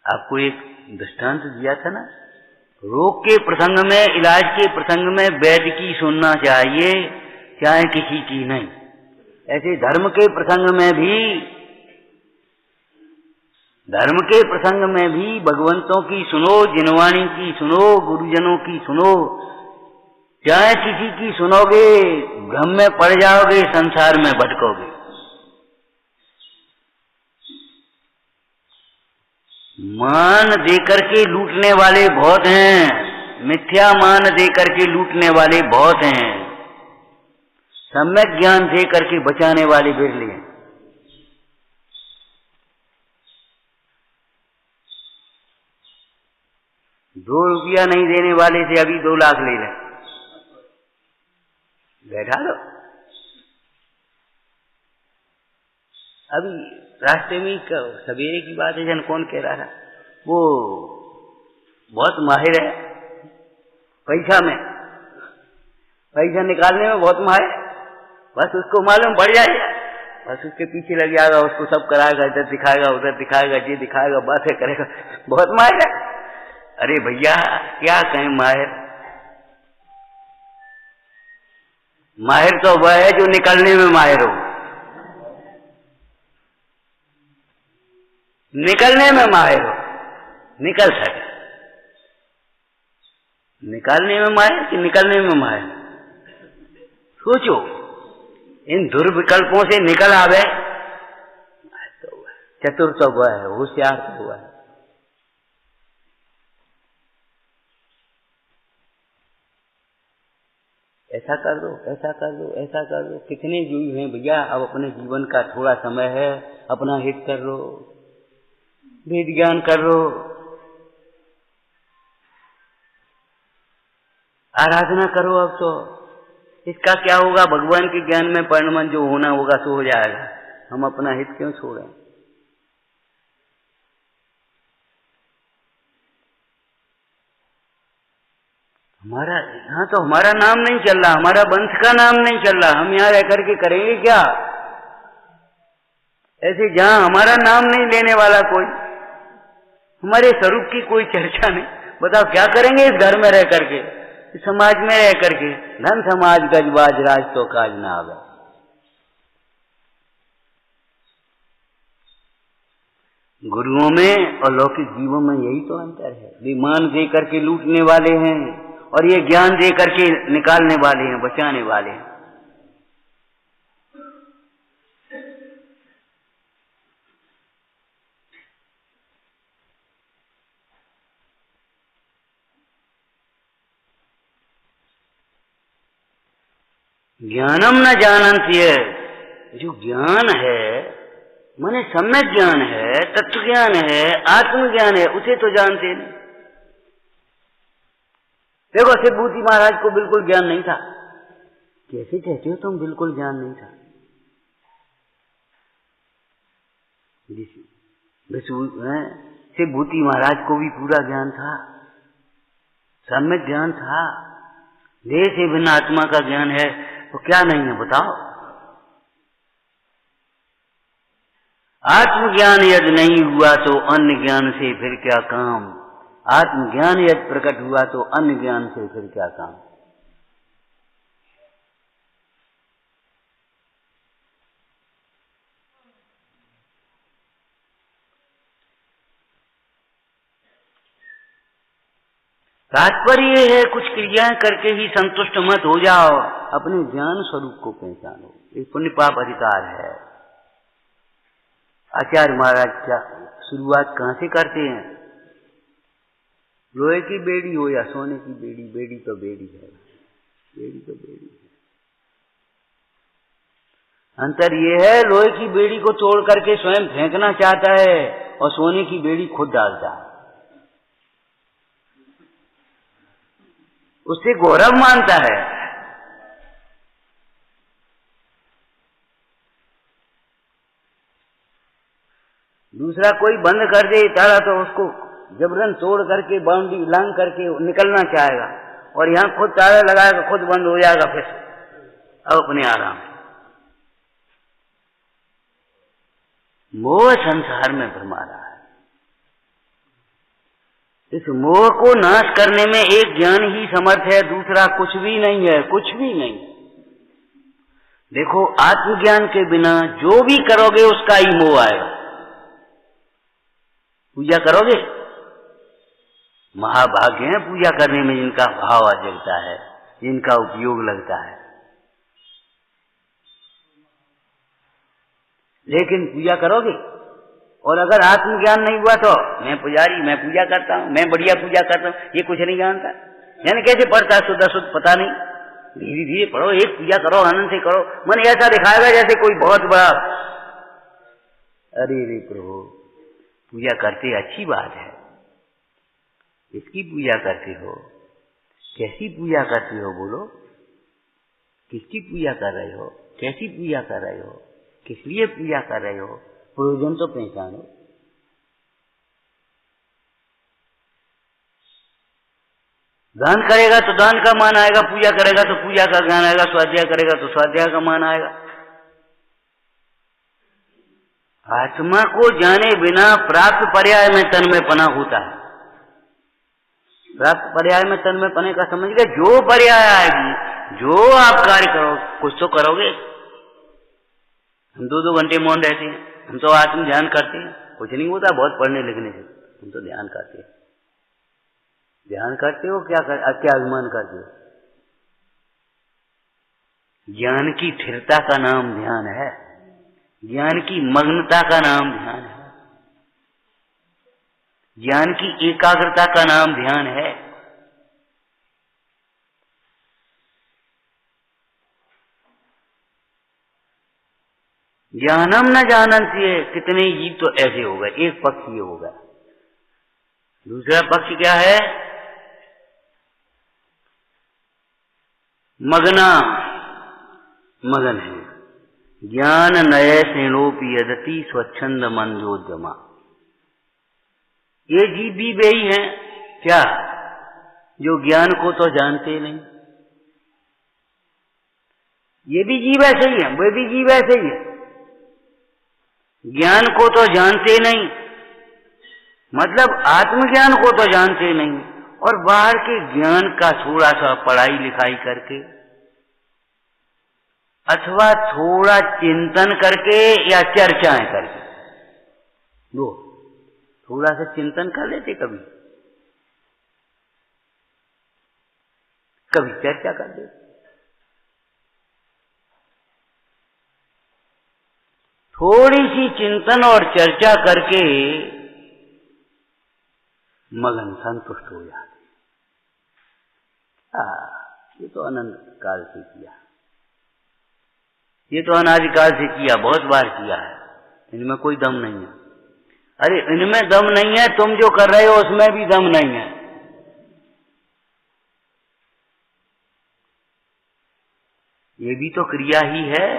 आपको एक दृष्टांत दिया था ना, रोग के प्रसंग में, इलाज के प्रसंग में वैद्य की सुनना चाहिए, चाहे किसी की नहीं। ऐसे धर्म के प्रसंग में भी, धर्म के प्रसंग में भी भगवंतों की सुनो, जिनवाणी की सुनो, गुरुजनों की सुनो, चाहे किसी की सुनोगे भ्रम में पड़ जाओगे, संसार में भटकोगे। मान देकर के लूटने वाले बहुत हैं, मिथ्या मान देकर के लूटने वाले बहुत हैं, सम्यक ज्ञान दे करके बचाने वाले बिरले हैं। ₹2 नहीं देने वाले से अभी 2 लाख ले लें, बैठा लो। अभी रास्ते में सवेरे की बात है, जन कौन कह रहा था, वो बहुत माहिर है पैसा में, पैसा निकालने में बहुत माहिर है, बस उसको मालूम पड़ जाएगा, बस उसके पीछे लग जाएगा, उसको सब कराएगा, इधर दिखाएगा, उधर दिखाएगा, ये दिखाएगा, बातें करेगा, बहुत माहिर है। अरे भैया क्या कहें, माहिर, माहिर तो वह है जो निकलने में माहिर हो, निकलने में माहिर हो, निकल सके, निकालने में माहिर कि निकलने में माहिर। सोचो, इन दुर्विकल्पों से निकल आवे तो चतुर तो हुआ है, होशियार तो हुआ है। ऐसा कर दो, ऐसा कर दो, ऐसा कर दो, कितने जीव हैं भैया। अब अपने जीवन का थोड़ा समय है, अपना हित कर लो, वेद ज्ञान कर लो, आराधना करो। अब तो इसका क्या होगा, भगवान के ज्ञान में परिणमन जो होना होगा सो हो जाएगा। हम अपना हित क्यों छोड़ें। हमारा यहाँ तो हमारा नाम नहीं चल रहा, हमारा वंश का नाम नहीं चल रहा, हम यहाँ रह करके करेंगे क्या। ऐसे जहां हमारा नाम नहीं लेने वाला कोई, हमारे स्वरूप की कोई चर्चा नहीं, बताओ क्या करेंगे इस घर में रह करके, इस समाज में रह करके। धन समाज गजबाज राज तो काज ना आवे। गुरुओं में और लौकिक जीवों में यही तो अंतर है। वे मान दे करके लूटने वाले हैं और ये ज्ञान दे करके निकालने वाले हैं, बचाने वाले हैं। ज्ञानम न जानन्ति, जो ज्ञान है माने सम्यक ज्ञान है, तत्व ज्ञान है, आत्मज्ञान है, उसे तो जानते नहीं। देखो शिवभूति महाराज को बिल्कुल ज्ञान नहीं था। कैसे कहते हो तुम बिल्कुल ज्ञान नहीं था? शिवभूति महाराज को भी पूरा ज्ञान था, सम्यक ज्ञान था। देह से भिन्न आत्मा का ज्ञान है, तो क्या नहीं है बताओ? आत्मज्ञान यदि नहीं हुआ तो अन्य ज्ञान से फिर क्या काम। आत्मज्ञान यदि प्रकट हुआ तो अन्य ज्ञान से फिर क्या काम। तात्पर्य है कुछ क्रियाएं करके ही संतुष्ट मत हो जाओ, अपने ज्ञान स्वरूप को पहचानो। ये पुण्य पाप अधिकार है। आचार्य महाराज क्या शुरुआत कहां से करते हैं? लोहे की बेड़ी हो या सोने की बेड़ी, बेड़ी तो बेड़ी है, बेड़ी तो बेड़ी है। अंतर ये है, लोहे की बेड़ी को तोड़ करके स्वयं फेंकना चाहता है और सोने की बेड़ी खुद डालता है, उससे गौरव मानता है। दूसरा कोई बंद कर दे ताला तो उसको जबरन तोड़ करके बाउंड्री लांग करके निकलना चाहेगा, और यहां खुद ताला लगाएगा, खुद बंद हो जाएगा, फिर अब अपने आराम। मोह संसार में भरमा रहा है। इस मोह को नाश करने में एक ज्ञान ही समर्थ है, दूसरा कुछ भी नहीं है, कुछ भी नहीं। देखो आत्मज्ञान के बिना जो भी करोगे उसका ही मोह आएगा। पूजा करोगे, महाभाग्य है पूजा करने में जिनका भाव आ जगता है, जिनका उपयोग लगता है। लेकिन पूजा करोगे और अगर आत्मज्ञान नहीं हुआ तो मैं पुजारी, मैं पूजा करता हूं, मैं बढ़िया पूजा करता हूं, ये कुछ नहीं जानता। यानी कैसे पढ़ता है शुद्ध शुद्ध पता नहीं। धीरे धीरे पढ़ो, एक पूजा करो, आनंद से करो। मन ऐसा दिखाएगा जैसे कोई बहुत बड़ा। अरे रे प्रभु, पूजा करते अच्छी बात है, किसकी पूजा करते हो, कैसी पूजा करते हो, बोलो किसकी पूजा कर रहे हो, कैसी पूजा कर रहे हो, किस लिए पूजा कर रहे हो, प्रयोजन तो पहचानो। दान करेगा तो दान का मान आएगा, पूजा करेगा तो पूजा का ज्ञान आएगा, स्वाध्याय करेगा तो स्वाध्याय का मान आएगा। आत्मा को जाने बिना प्राप्त पर्याय में तन में पना होता है। प्राप्त पर्याय में तन में पने का समझ गए, जो पर्याय आएगी, जो आप कार्य करो, कुछ तो करोगे। हम 2-2 घंटे मौन रहते हैं, हम तो आत्म ध्यान करते हैं, कुछ नहीं होता बहुत पढ़ने लिखने से, हम तो ध्यान करते हैं। ध्यान करते हो क्या अभिमान करते हो? ज्ञान की स्थिरता का नाम ध्यान है, ज्ञान की मग्नता का नाम ध्यान है, ज्ञान की एकाग्रता का नाम ध्यान है। ज्ञानम न जानन्ति, कितने जीव तो ऐसे हो गए। एक पक्ष ये हो गया। दूसरा पक्ष क्या है? मगना, मगन है। ज्ञान नय सेनोपि यदति स्वच्छंद मंदोद्यमा। ये जीव भी वही हैं क्या, जो ज्ञान को तो जानते नहीं। ये भी जीव ऐसे ही है, वे भी जीव ऐसे ही है। ज्ञान को तो जानते नहीं, मतलब आत्मज्ञान को तो जानते नहीं, और बाहर के ज्ञान का थोड़ा सा पढ़ाई लिखाई करके अथवा थोड़ा चिंतन करके या चर्चाएं करके, वो थोड़ा सा चिंतन कर लेते, कभी कभी चर्चा कर लेते, थोड़ी सी चिंतन और चर्चा करके मगन संतुष्ट हो जाते। ये तो अनंत काल से किया, ये तो अनादिकाल से किया, बहुत बार किया है, इनमें कोई दम नहीं है। अरे इनमें दम नहीं है, तुम जो कर रहे हो उसमें भी दम नहीं है। ये भी तो क्रिया ही है।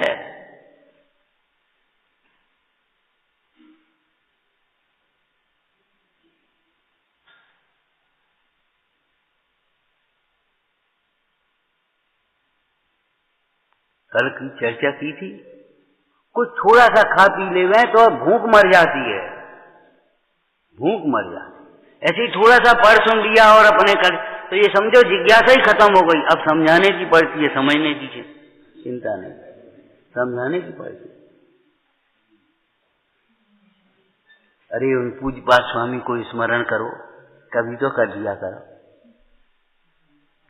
कल की चर्चा की थी, कुछ थोड़ा सा खा पी ले गए तो भूख मर जाती है, भूख मर जाती। ऐसे ही थोड़ा सा पढ़ सुन लिया और अपने कर, तो ये समझो जिज्ञासा ही खत्म हो गई। अब समझाने की पड़ती है, समझने की चिंता नहीं, समझाने की पड़ती है। अरे उन पूज्यपाद स्वामी को स्मरण करो, कभी तो कर दिया करो।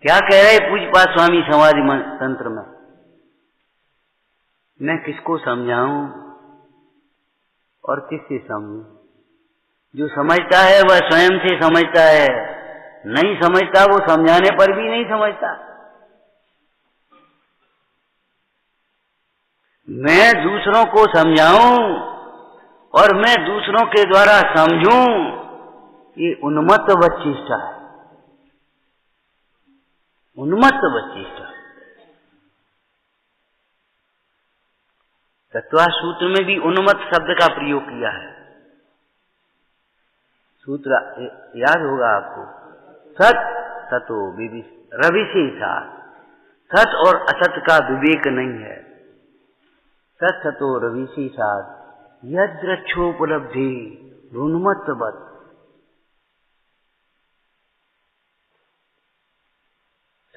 क्या कह रहे पूज्यपाद स्वामी समाधि तंत्र में? मैं किसको समझाऊं और किससे समझूं? जो समझता है वह स्वयं से समझता है, नहीं समझता वो समझाने पर भी नहीं समझता। मैं दूसरों को समझाऊं और मैं दूसरों के द्वारा समझूं, ये उन्मत्त वच्चिष्टा है, उन्मत्त वच्चिष्टा। तत्वार्थ सूत्र में भी उन्मत्त शब्द का प्रयोग किया है। सूत्र याद होगा आपको, सत सतो रविशेषात्, सत और असत का विवेक नहीं है। सत सतो रविशेषात् यद्रक्षोपलब्धि उन्मत्तवत्।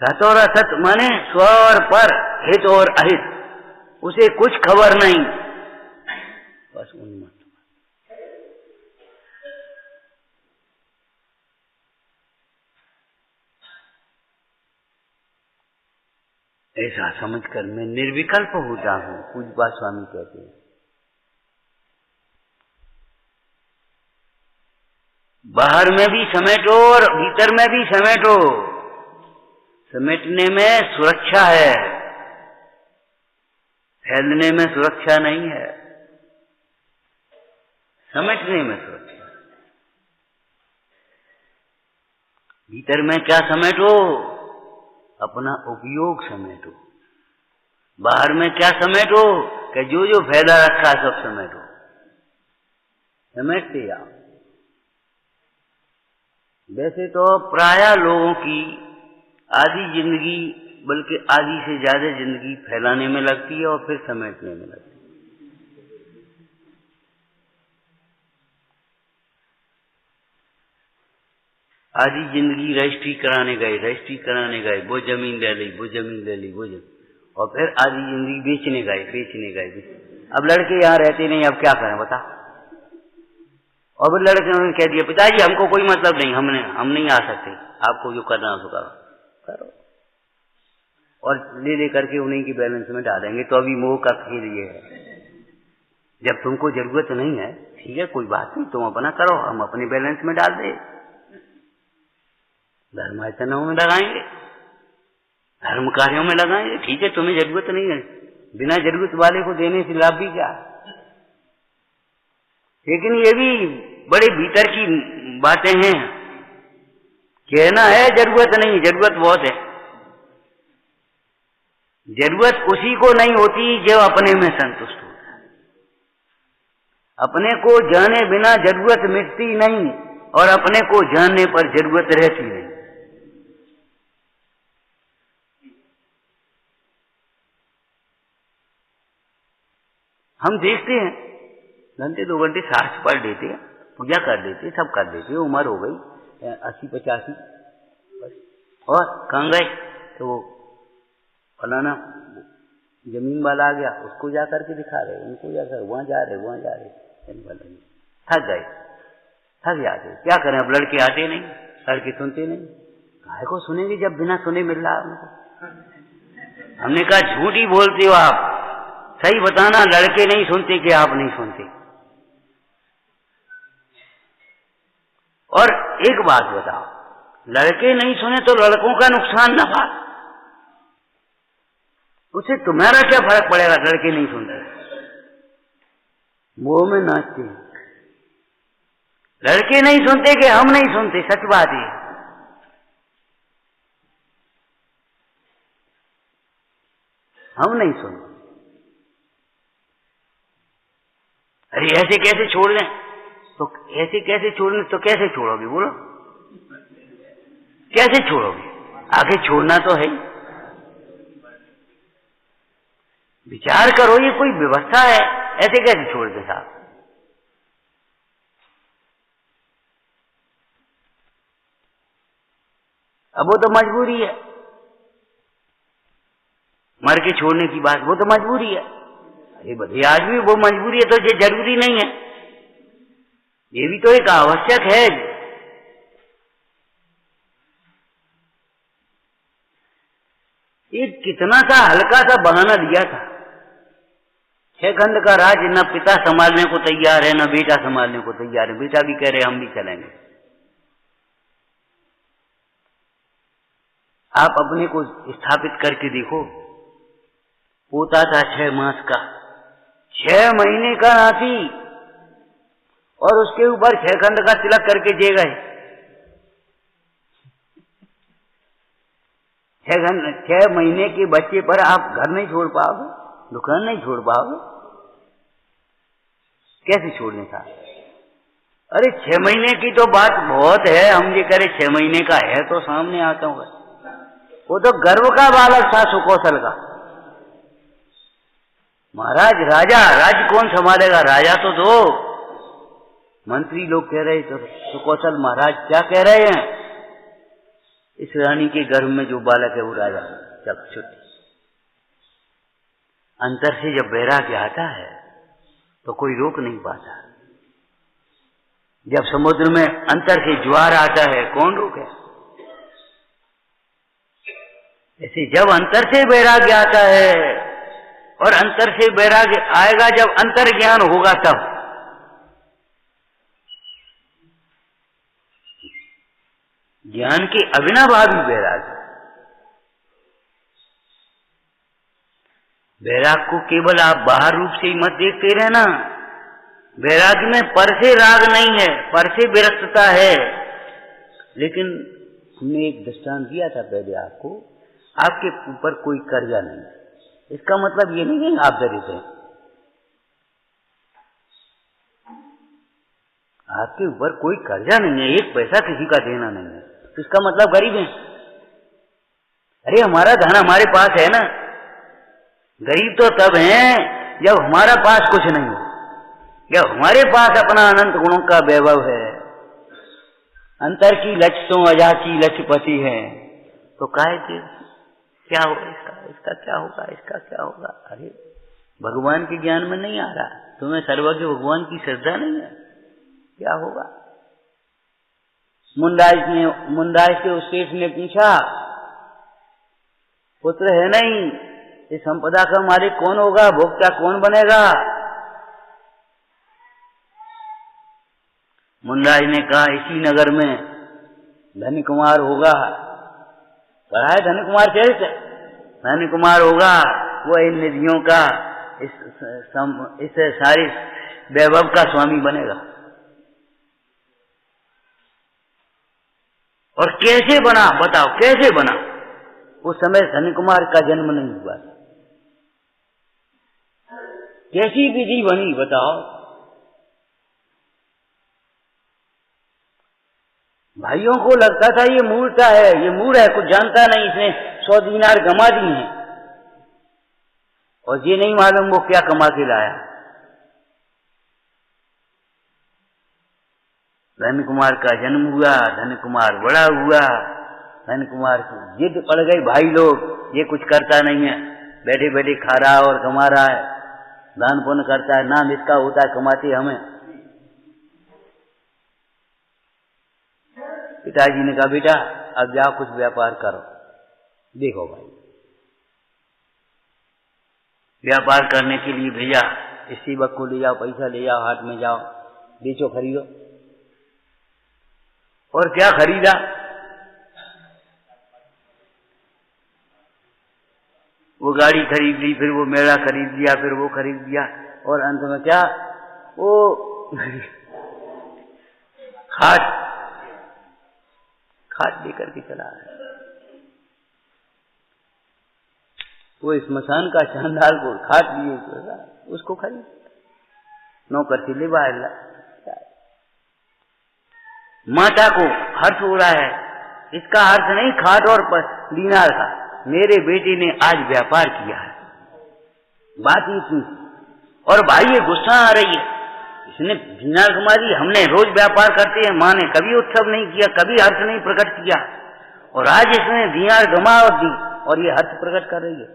सत और असत माने स्व और पर, हित और अहित, उसे कुछ खबर नहीं, बस उन्मत्त। ऐसा समझकर मैं निर्विकल्प होता हूं, पूज्यपाद स्वामी कहते हैं। बाहर में भी समेटो और भीतर में भी समेटो। समेटने में सुरक्षा है, फैलने में सुरक्षा नहीं है, समेटने में सुरक्षा। भीतर में क्या समेटो? अपना उपयोग समेटो। बाहर में क्या समेटो? कि जो जो फैला रखा सब समेटो, समेटते जाओ। वैसे तो प्रायः लोगों की आधी जिंदगी, बल्कि आधी से ज्यादा जिंदगी फैलाने में लगती है और फिर समेटने में लगती है। आधी जिंदगी रजिस्ट्री कराने गए, वो जमीन ले ली, वो जमीन ले ली, वो जमीन, और फिर आधी जिंदगी बेचने गए। अब लड़के यहाँ रहते नहीं, अब क्या करें बता? और वो लड़के उन्होंने कह दिया, पिताजी हमको कोई मतलब नहीं, हम नहीं आ सकते, आपको जो करना हो करो। और ले करके उन्हीं की बैलेंस में डालेंगे। तो अभी मोह का खेल ये है, जब तुमको जरूरत नहीं है, ठीक है कोई बात नहीं, तुम अपना करो, हम अपने बैलेंस में डाल दे, धर्माचरणों में लगाएंगे, धर्म कार्यों में लगाएंगे, ठीक है तुम्हें जरूरत नहीं है, बिना जरूरत वाले को देने से लाभ भी क्या। लेकिन ये भी बड़े भीतर की बातें हैं। कहना है जरूरत नहीं, जरूरत बहुत है। जरूरत उसी को नहीं होती जो अपने में संतुष्ट होता है। अपने को जाने बिना जरूरत मिटती नहीं, और अपने को जानने पर जरूरत रहती नहीं। हम देखते हैं घंटे 2 घंटे शास्त्र पढ़ लेते, पूजा कर लेते, सब कर लेते, उम्र हो गई 80-85 बस। और कहाँ गए? तो वो फलाना जमीन वाला आ गया, उसको जा करके दिखा रहे, उनको जाकर वहाँ जा रहे, थक गए, थक जाते। क्या करें, अब लड़के आते नहीं, लड़के सुनते नहीं। काहे को सुनेंगे जब बिना सुने मिल रहा उनको? हमने कहा झूठ ही बोलते हो आप, सही बताना, लड़के नहीं सुनते कि आप नहीं सुनते? और एक बात बताओ, लड़के नहीं सुने तो लड़कों का नुकसान नफा, उसे तुम्हारा क्या फर्क पड़ेगा? लड़के नहीं सुनते, मुंह में नाचते। लड़के नहीं सुनते कि हम नहीं सुनते, सच बात है। हम नहीं सुनते। अरे ऐसे कैसे छोड़ लें? तो ऐसे कैसे छोड़ लें? तो कैसे छोड़ोगे बोलो? कैसे छोड़ोगे? आगे छोड़ना तो है। विचार करो, ये कोई व्यवस्था है, ऐसे कैसे छोड़ दे साहब? अब वो तो मजबूरी है, मर के छोड़ने की बात, वो तो मजबूरी है। अरे भले आज भी वो मजबूरी है, तो ये जरूरी नहीं है, ये भी तो एक आवश्यक है। एक कितना सा हल्का सा बहाना दिया था, 6 खंड का राज न पिता संभालने को तैयार है, न बेटा संभालने को तैयार है। बेटा भी कह रहे हम भी चलेंगे। आप अपने को स्थापित करके देखो, पोता था 6 मास का, 6 महीने का नाती, और उसके ऊपर 6 खंड का तिलक करके जे गए। 6 महीने के बच्चे पर आप घर नहीं छोड़ पाओगे, दुकान नहीं छोड़ पाओगे, कैसे छोड़ने था? अरे 6 महीने की तो बात बहुत है, हम ये करें 6 महीने का है तो सामने आता हूँ। वो तो गर्व का बालक था, सुकौशल का। महाराज राजा, राज्य कौन संभालेगा? राजा तो दो। मंत्री लोग कह रहे तो सुकौशल महाराज क्या कह रहे हैं? इस रानी के गर्भ में जो बालक है वो राजा। चल छुट्टी। अंतर से जब वैराग्य आता है तो कोई रोक नहीं पाता। जब समुद्र में अंतर से ज्वार आता है, कौन रोके? ऐसे जब अंतर से वैराग्य आता है, और अंतर से वैराग्य आएगा जब अंतर ज्ञान होगा तब। ज्ञान के अविनाभावी वैराग्य। वैराग को केवल आप बाहर रूप से ही मत देखते रहना। वैराग्य में पर से राग नहीं है, पर से विरक्तता है। लेकिन हमने एक दृष्टांत दिया था पहले आपको, आपके ऊपर कोई कर्जा नहीं, इसका मतलब ये नहीं है आप दरिद्र हैं। आपके ऊपर कोई कर्जा नहीं है, 1 पैसा किसी का देना नहीं है, इसका मतलब गरीब हैं। अरे हमारा धन हमारे पास है ना। गरीब तो तब हैं जब हमारा पास कुछ नहीं हो, जब हमारे पास अपना अनंत गुणों का वैभव है, अंतर की लक्ष्यों अजाची लक्ष्यपति है, तो काहे के क्या होगा? इसका क्या होगा? इसका क्या होगा? अरे भगवान के ज्ञान में नहीं आ रहा, तुम्हें सर्वज्ञ भगवान की श्रद्धा नहीं है, क्या होगा? मुंडाई के उस सेठ ने पूछा, पुत्र है नहीं, इस संपदा का मालिक कौन होगा? भोक्ता कौन बनेगा? मुंडाई ने कहा इसी नगर में धनी कुमार होगा। पढ़ा है धनी कुमार चरित्र? धनी कुमार होगा, वो इन निधियों का, इस सारी वैभव का स्वामी बनेगा। और कैसे बना बताओ, कैसे बना? उस समय धनी कुमार का जन्म नहीं हुआ, कैसी विधि बनी बताओ? भाइयों को लगता था ये मूर्खता है, ये मूढ़ है, कुछ जानता नहीं, इसने 100 दीनार गमा दी हैं, और ये नहीं मालूम वो क्या कमा के लाया। धन कुमार का जन्म हुआ, धन कुमार बड़ा हुआ, धन कुमार की जिद पड़ गई, भाई लोग ये कुछ करता नहीं है, बैठे बैठे खा रहा और कमा रहा है, दान पुण्य करता है, नाम इसका होता है, कमाते हमें। पिताजी ने कहा बेटा अब जाओ कुछ व्यापार करो। देखो भाई, व्यापार करने के लिए भेजा, इस सेवक को ले जाओ, पैसा ले जाओ, हाट में जाओ, बेचो खरीदो। और क्या खरीदा? वो गाड़ी खरीद ली, फिर वो मेला खरीद लिया, फिर वो खरीद लिया, और अंत में क्या, वो खाट लेकर के चला है। वो स्मशान का शानदार को खाट लिए, उसको खरीद, नौकर से ले बाहर ला। माता को हर्ष हो रहा है, इसका हर्ष नहीं खाट और दीनार का, मेरे बेटे ने आज व्यापार किया है, बात इतनी। और भाई ये गुस्सा आ रही है, इसने दीनार कमा दी, हमने रोज व्यापार करते हैं, माँ ने कभी उत्सव नहीं किया, कभी हर्ष नहीं प्रकट किया, और आज इसने दीनार गमा दी और ये हर्ष प्रकट कर रही है।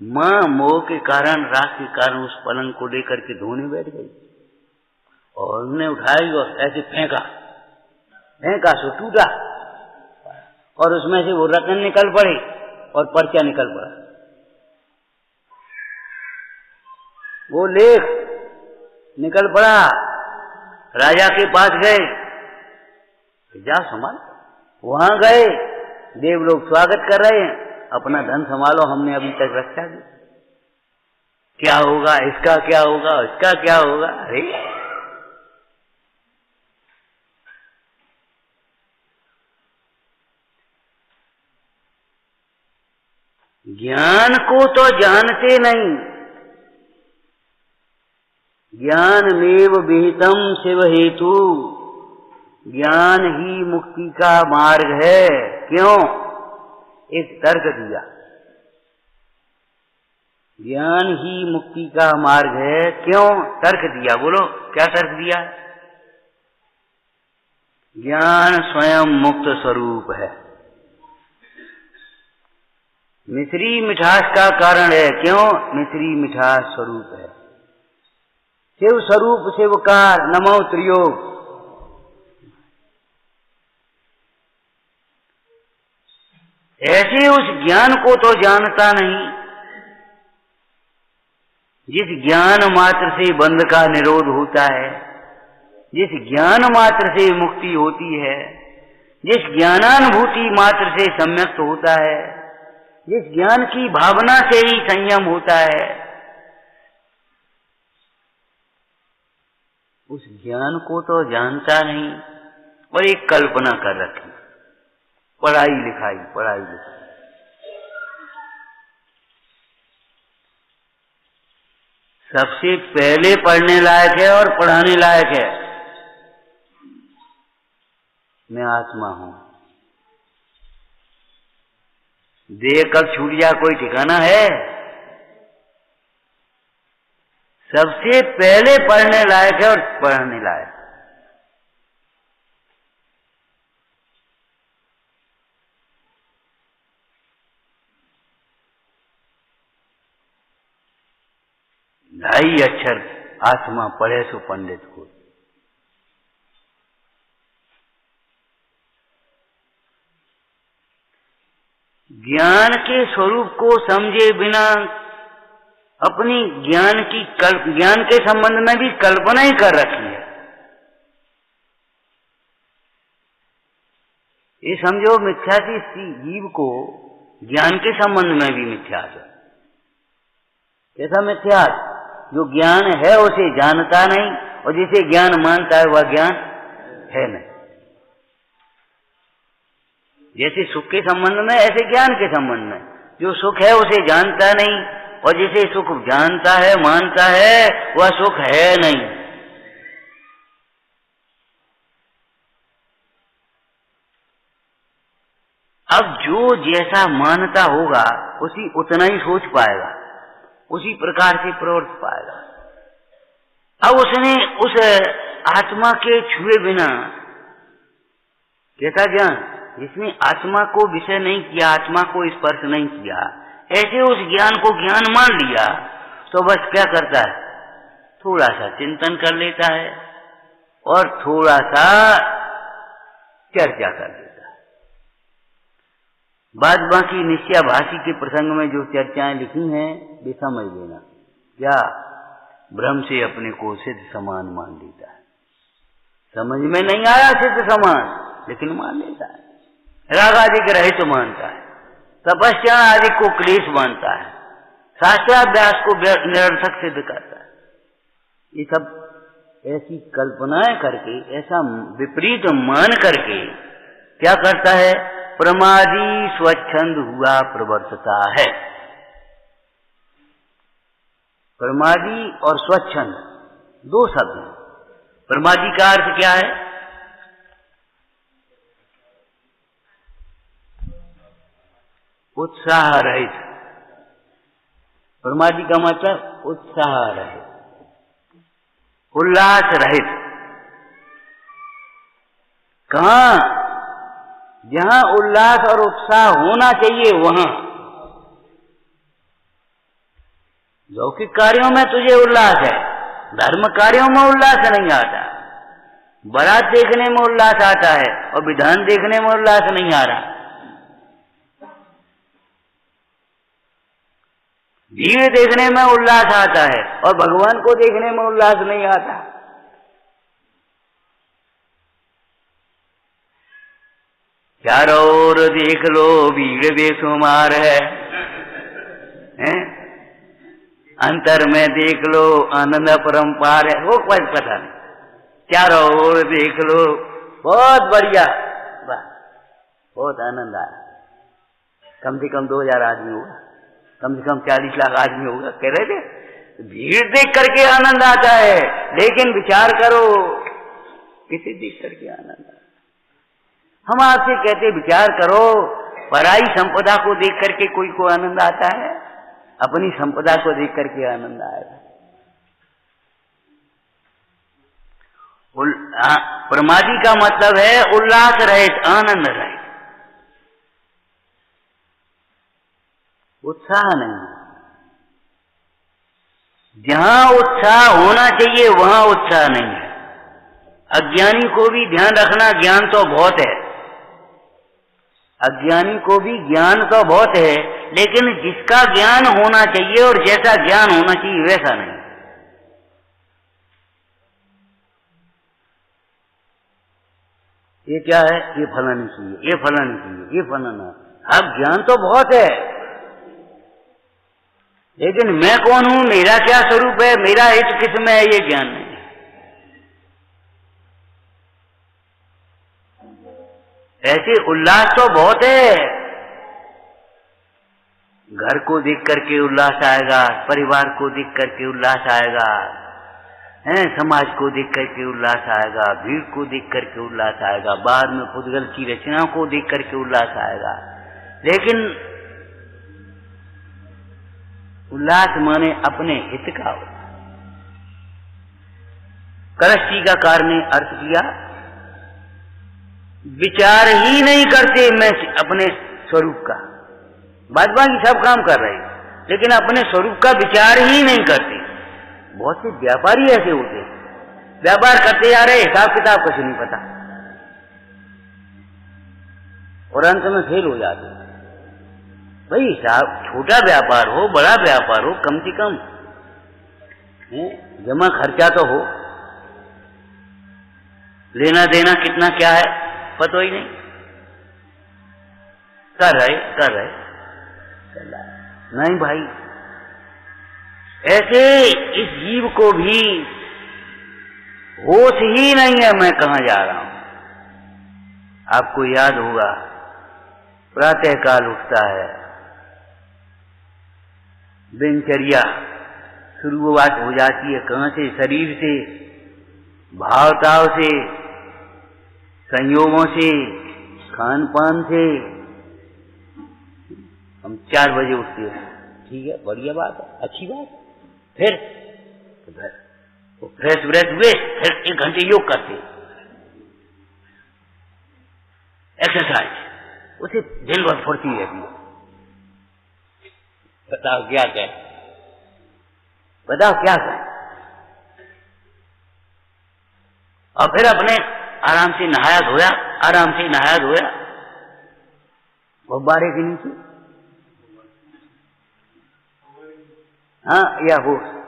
माँ मोह के कारण, राग के कारण उस पलंग को लेकर के धोने बैठ गई और उन्हें उठाई और ऐसे फेंका सो टूटा, और उसमें से वो रत्न निकल पड़े और पर्चा निकल पड़ा। वो लेख निकल पड़ा, राजा के पास गए, जा संभाल। वहां गए, देव लोग स्वागत कर रहे हैं, अपना धन संभालो, हमने अभी तक रक्षा की, क्या होगा इसका, क्या होगा इसका, क्या होगा। अरे ज्ञान को तो जानते नहीं, ज्ञान मेव विहितम शिव हेतु, ज्ञान ही मुक्ति का मार्ग है। क्यों? एक तर्क दिया, ज्ञान ही मुक्ति का मार्ग है। क्यों? तर्क दिया, बोलो क्या तर्क दिया? ज्ञान स्वयं मुक्त स्वरूप है, मिश्री मिठास का कारण है। क्यों? मिश्री मिठास स्वरूप है, शिव स्वरूप शिवकार, नमो त्रियोग। ऐसे उस ज्ञान को तो जानता नहीं, जिस ज्ञान मात्र से बंध का निरोध होता है, जिस ज्ञान मात्र से मुक्ति होती है, जिस ज्ञानानुभूति मात्र से सम्यक्त होता है, जिस ज्ञान की भावना से ही संयम होता है, उस ज्ञान को तो जानता नहीं और एक कल्पना कर रखी, पढ़ाई लिखाई। सबसे पहले पढ़ने लायक है और पढ़ाने लायक है, मैं आत्मा हूं। देह कब छूट जा कोई ठिकाना है? सबसे पहले पढ़ने लायक है और पढ़ने लायक। ढाई अक्षर आत्मा पढ़े सो पंडित को। ज्ञान के स्वरूप को समझे बिना अपनी ज्ञान के संबंध में भी कल्पना ही कर रखी है। ये समझो मिथ्या थी, जीव को ज्ञान के संबंध में भी मिथ्या है। कैसा मिथ्या? जो ज्ञान है उसे जानता नहीं, और जिसे ज्ञान मानता है वह ज्ञान है नहीं। जैसे सुख के संबंध में ऐसे ज्ञान के संबंध में, जो सुख है उसे जानता नहीं, और जिसे सुख जानता है मानता है वह सुख है नहीं। अब जो जैसा मानता होगा उसी उतना ही सोच पाएगा, उसी प्रकार से प्रवर्त पाएगा। अब उसने उस आत्मा के छुए बिना कैसा ज्ञान? जिसने आत्मा को विषय नहीं किया, आत्मा को स्पर्श नहीं किया, ऐसे उस ज्ञान को ज्ञान मान लिया तो बस क्या करता है, थोड़ा सा चिंतन कर लेता है और थोड़ा सा चर्चा कर लेता है। बाद बाकी निश्चयाभासी के प्रसंग में जो चर्चाएं लिखी हैं वे समझ लेना। क्या? भ्रम से अपने को सिद्ध समान मान लेता है। समझ में नहीं आया सिद्ध समान, लेकिन मान लेता है। राग आदि के रहित तो मानता है, तपस्या आदि को क्लेश मानता है, शास्त्राभ्यास को निरर्थक सिद्ध करता है। ये सब ऐसी कल्पनाएं करके, ऐसा विपरीत मान करके क्या करता है, प्रमादी स्वच्छंद हुआ प्रवर्तता है। प्रमादी और स्वच्छंद दो शब्द हैं। प्रमादी का अर्थ क्या है? उत्साह रहित। प्रमादी का मतलब उत्साह रहित, उल्लास रहित। कहां? जहां उल्लास और उत्साह होना चाहिए वहां। लौकिक कार्यों में तुझे उल्लास है, धर्म कार्यों में उल्लास नहीं आता। बारात देखने में उल्लास आता है और विधान देखने में उल्लास नहीं आ रहा। भीड़ देखने में उल्लास आता है और भगवान को देखने में उल्लास नहीं आता। चारों ओर देख लो भीड़ बेशुमार है, अंतर में देख लो आनंद परंपार है। वो कोई पता नहीं, चारों ओर देख लो, बहुत बढ़िया, बहुत आनंद आया। कम से कम 2000 आदमी होगा, कम से कम 40 लाख आदमी होगा। कह रहे थे भीड़ देख करके आनंद आता है, लेकिन विचार करो किसे देख करके आनंद आता है। हम आपसे कहते विचार करो, पराई संपदा को देख करके कोई को आनंद आता है? अपनी संपदा को देख करके आनंद आएगा। प्रमादी का मतलब है उल्लास रहित, आनंद रहित, उत्साह नहीं। जहां उत्साह होना चाहिए वहां उत्साह नहीं है। अज्ञानी को भी ध्यान रखना, ज्ञान तो बहुत है, अज्ञानी को भी ज्ञान तो बहुत है, लेकिन जिसका ज्ञान होना चाहिए और जैसा ज्ञान होना चाहिए वैसा नहीं। ये क्या है? ये फलानी चाहिए, ये फलानी चाहिए, ये फलाना। अब ज्ञान तो बहुत है, लेकिन मैं कौन हूं, मेरा क्या स्वरूप है, मेरा हित किसमें है, ये ज्ञान नहीं। ऐसे उल्लास तो बहुत है। घर को देख करके उल्लास आएगा, परिवार को देख करके उल्लास आएगा, समाज को देख करके उल्लास आएगा, भीड़ को देख करके उल्लास आएगा, बाद में पुद्गल की रचना को देख करके उल्लास आएगा। लेकिन उल्लास माने अपने हित का। करश टीकाकार ने अर्थ किया, विचार ही नहीं करते मैं अपने स्वरूप का। बाद बाकी सब काम कर रहे, लेकिन अपने स्वरूप का विचार ही नहीं करते। बहुत से व्यापारी ऐसे होते, व्यापार करते जा रहे, हिसाब किताब कुछ नहीं पता, और अंत में फेल हो जाते। भाई हिसाब, छोटा व्यापार हो बड़ा व्यापार हो, कम से कम जमा खर्चा तो हो, लेना देना कितना क्या है पता ही नहीं, कर रहे नहीं भाई। ऐसे इस जीव को भी होश ही नहीं है मैं कहां जा रहा हूं। आपको याद होगा, प्रातः काल उठता है, दिनचर्या शुरुआत हो जाती है कहां से? शरीर से, भावताव से, संयोगों से, खान पान से। हम 4 बजे उठते हैं, ठीक है, बढ़िया बात है, अच्छी बात है। फिर फ्रेश व्रेश हुए, फिर 1 घंटे योग करते, एक्सरसाइज, उसे दिल भर फुर्ती रहती है। बताओ क्या करें, बताओ क्या करें। और फिर अपने आराम से नहाया धोया, आराम से नहाया धोया, गुब्बारे के नीचे, हाँ, या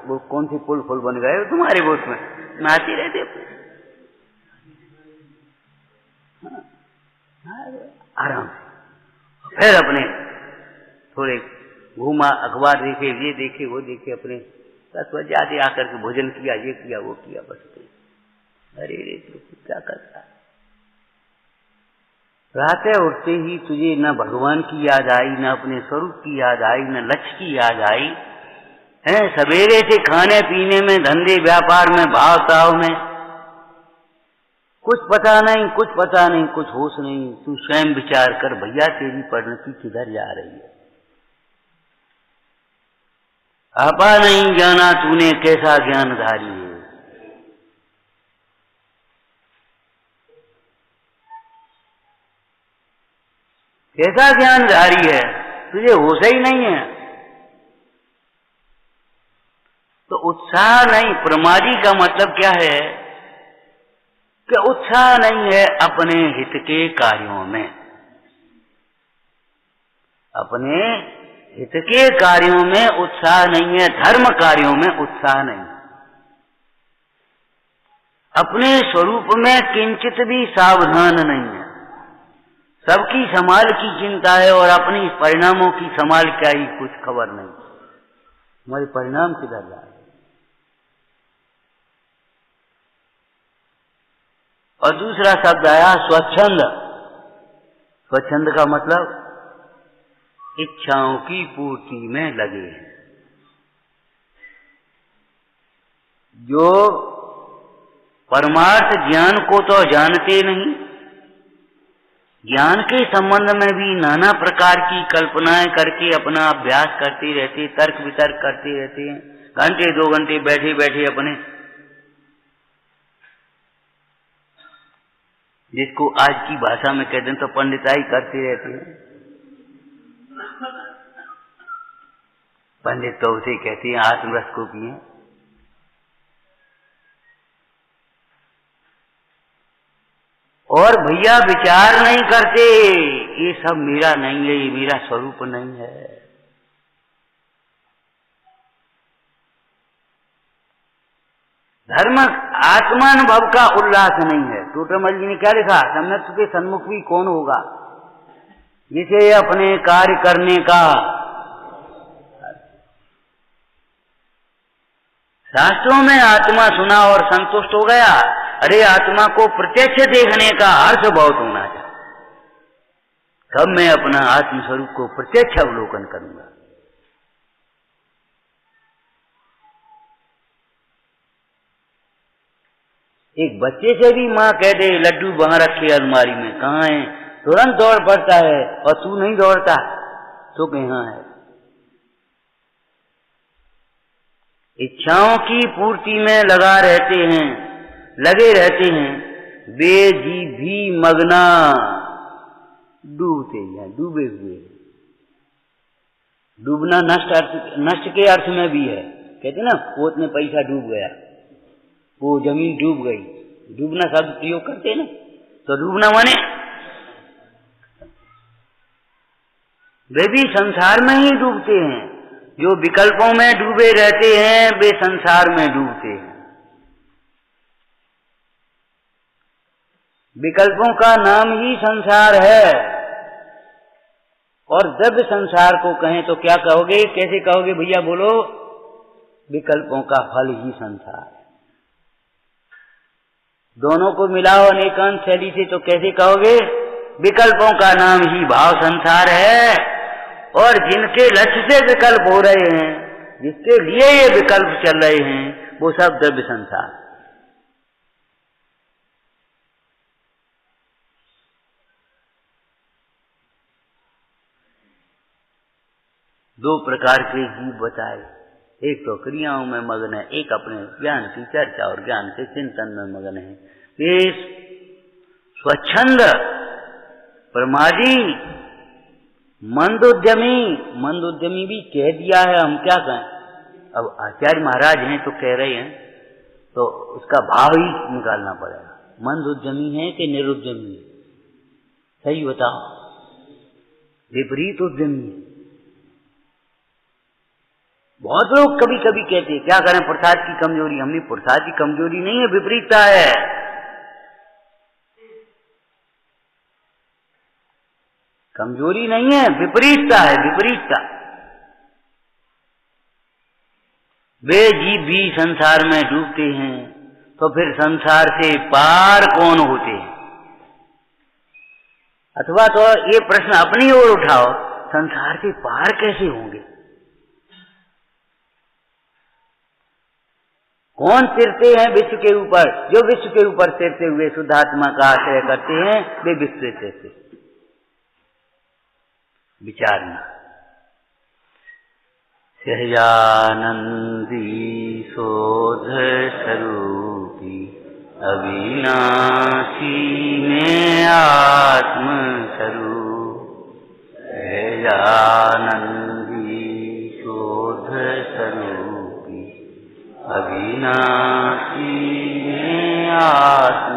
वो कौन सी पुल फुल बन गए तुम्हारे बोट में, नहाती रहते आराम से। फिर अपने थोड़े घूमा, अखबार देखे, ये देखे, वो देखे, अपने 10 बजे आते आकर के भोजन किया, ये किया, वो किया, बस। अरे रे तो क्या करता है, रातें उठते ही तुझे न भगवान की याद आई, न अपने स्वरूप की याद आई, न लक्ष्य की याद आई है। सवेरे से खाने पीने में, धंधे व्यापार में, भाव ताव में कुछ पता नहीं, कुछ पता नहीं, कुछ होश नहीं। तू स्वयं विचार कर भैया, तेरी परिणति किधर जा रही है। आपा नहीं जाना तूने कैसा ज्ञानधारी है। कैसा ज्ञानधारी है, तुझे होश ही नहीं है। तो उत्साह नहीं, प्रमादी का मतलब क्या है कि उत्साह नहीं है अपने हित के कार्यों में, अपने हित के कार्यों में उत्साह नहीं है, धर्म कार्यों में उत्साह नहीं, अपने स्वरूप में किंचित भी सावधान नहीं है। सबकी संभाल की चिंता है और अपनी परिणामों की संभाल क्या ही कुछ खबर नहीं, हमारे परिणाम किधर जा रहे। और दूसरा शब्द आया स्वच्छंद। स्वच्छंद का मतलब इच्छाओं की पूर्ति में लगे हैं, जो परमार्थ ज्ञान को तो जानते नहीं, ज्ञान के संबंध में भी नाना प्रकार की कल्पनाएं करके अपना अभ्यास करते रहते, तर्क वितर्क करते रहते हैं, घंटे 2 घंटे बैठे बैठे अपने, जिसको आज की भाषा में कहते हैं तो पंडिताई करते रहते हैं। पंडित तो उसे कहते हैं आत्मरस को पिए। और भैया विचार नहीं करते, ये सब मेरा नहीं है, ये मेरा स्वरूप नहीं है। धर्म आत्मानुभव का उल्लास नहीं है। टोटरमल जी ने क्या लिखा, सम्यक के सन्मुख भी कौन होगा जिसे अपने कार्य करने का। शास्त्रों में आत्मा सुना और संतुष्ट हो गया, अरे आत्मा को प्रत्यक्ष देखने का हर्ष बहुत होना चाहिए। कब मैं अपना आत्मस्वरूप को प्रत्यक्ष अवलोकन करूंगा। एक बच्चे से भी माँ कह दे लड्डू वहां रखे अलमारी में, कहाँ है, तुरंत दौड़ पड़ता है, और तू नहीं दौड़ता तो कहाँ है। इच्छाओं की पूर्ति में लगे रहते हैं, वे जीव भी मगना डूबते हैं, डूबे हुए। डूबना नष्ट के अर्थ में भी है, कहते ना पोत में पैसा डूब गया, वो जमीन डूब गई, डूबना शब्द प्रयोग करते हैं ना, तो डूबना माने वे भी संसार में ही डूबते हैं। जो विकल्पों में डूबे रहते हैं वे संसार में डूबते हैं। विकल्पों का नाम ही संसार है। और जब संसार को कहें तो क्या कहोगे, कैसे कहोगे भैया बोलो, विकल्पों का फल ही संसार है। दोनों को मिलाओ अनेकांत शैली से तो कैसे कहोगे, विकल्पों का नाम ही भाव संसार है। और जिनके लक्ष्य से विकल्प हो रहे हैं, जिसके लिए ये विकल्प चल रहे हैं, वो सब द्रव्य संसार। दो प्रकार के जीव बताए, एक तो क्रियाओं में मगन है, एक अपने ज्ञान की चर्चा और ज्ञान के चिंतन में मगन है। वे स्वच्छंद प्रमादी, मंदोद्यमी भी कह दिया है, हम क्या कहें। अब आचार्य महाराज हैं तो कह रहे हैं, तो उसका भाव ही निकालना पड़ेगा। मंदोद्यमी है कि निरुद्यमी है, सही बताओ। विपरीत उद्यमी है। बहुत लोग कभी कभी कहते हैं क्या करें, पुरुषार्थ की कमजोरी। हमने पुरुषार्थ की कमजोरी नहीं है, विपरीतता है। कमजोरी नहीं है, विपरीतता है, विपरीतता। वे जीव भी संसार में डूबते हैं, तो फिर संसार से पार कौन होते हैं। अथवा तो ये प्रश्न अपनी ओर उठाओ, संसार से पार कैसे होंगे। कौन सिरते हैं विश्व के ऊपर। जो विश्व के ऊपर सिरते हुए शुद्धात्मा का आश्रय करते हैं, वे विश्व से सिरते। विचारना। सहजानंदी शोध स्वरूपी अविनाशी में आत्म स्वरूप। सहजानंदी शोध स्वरूपी अविनाशी में आत्म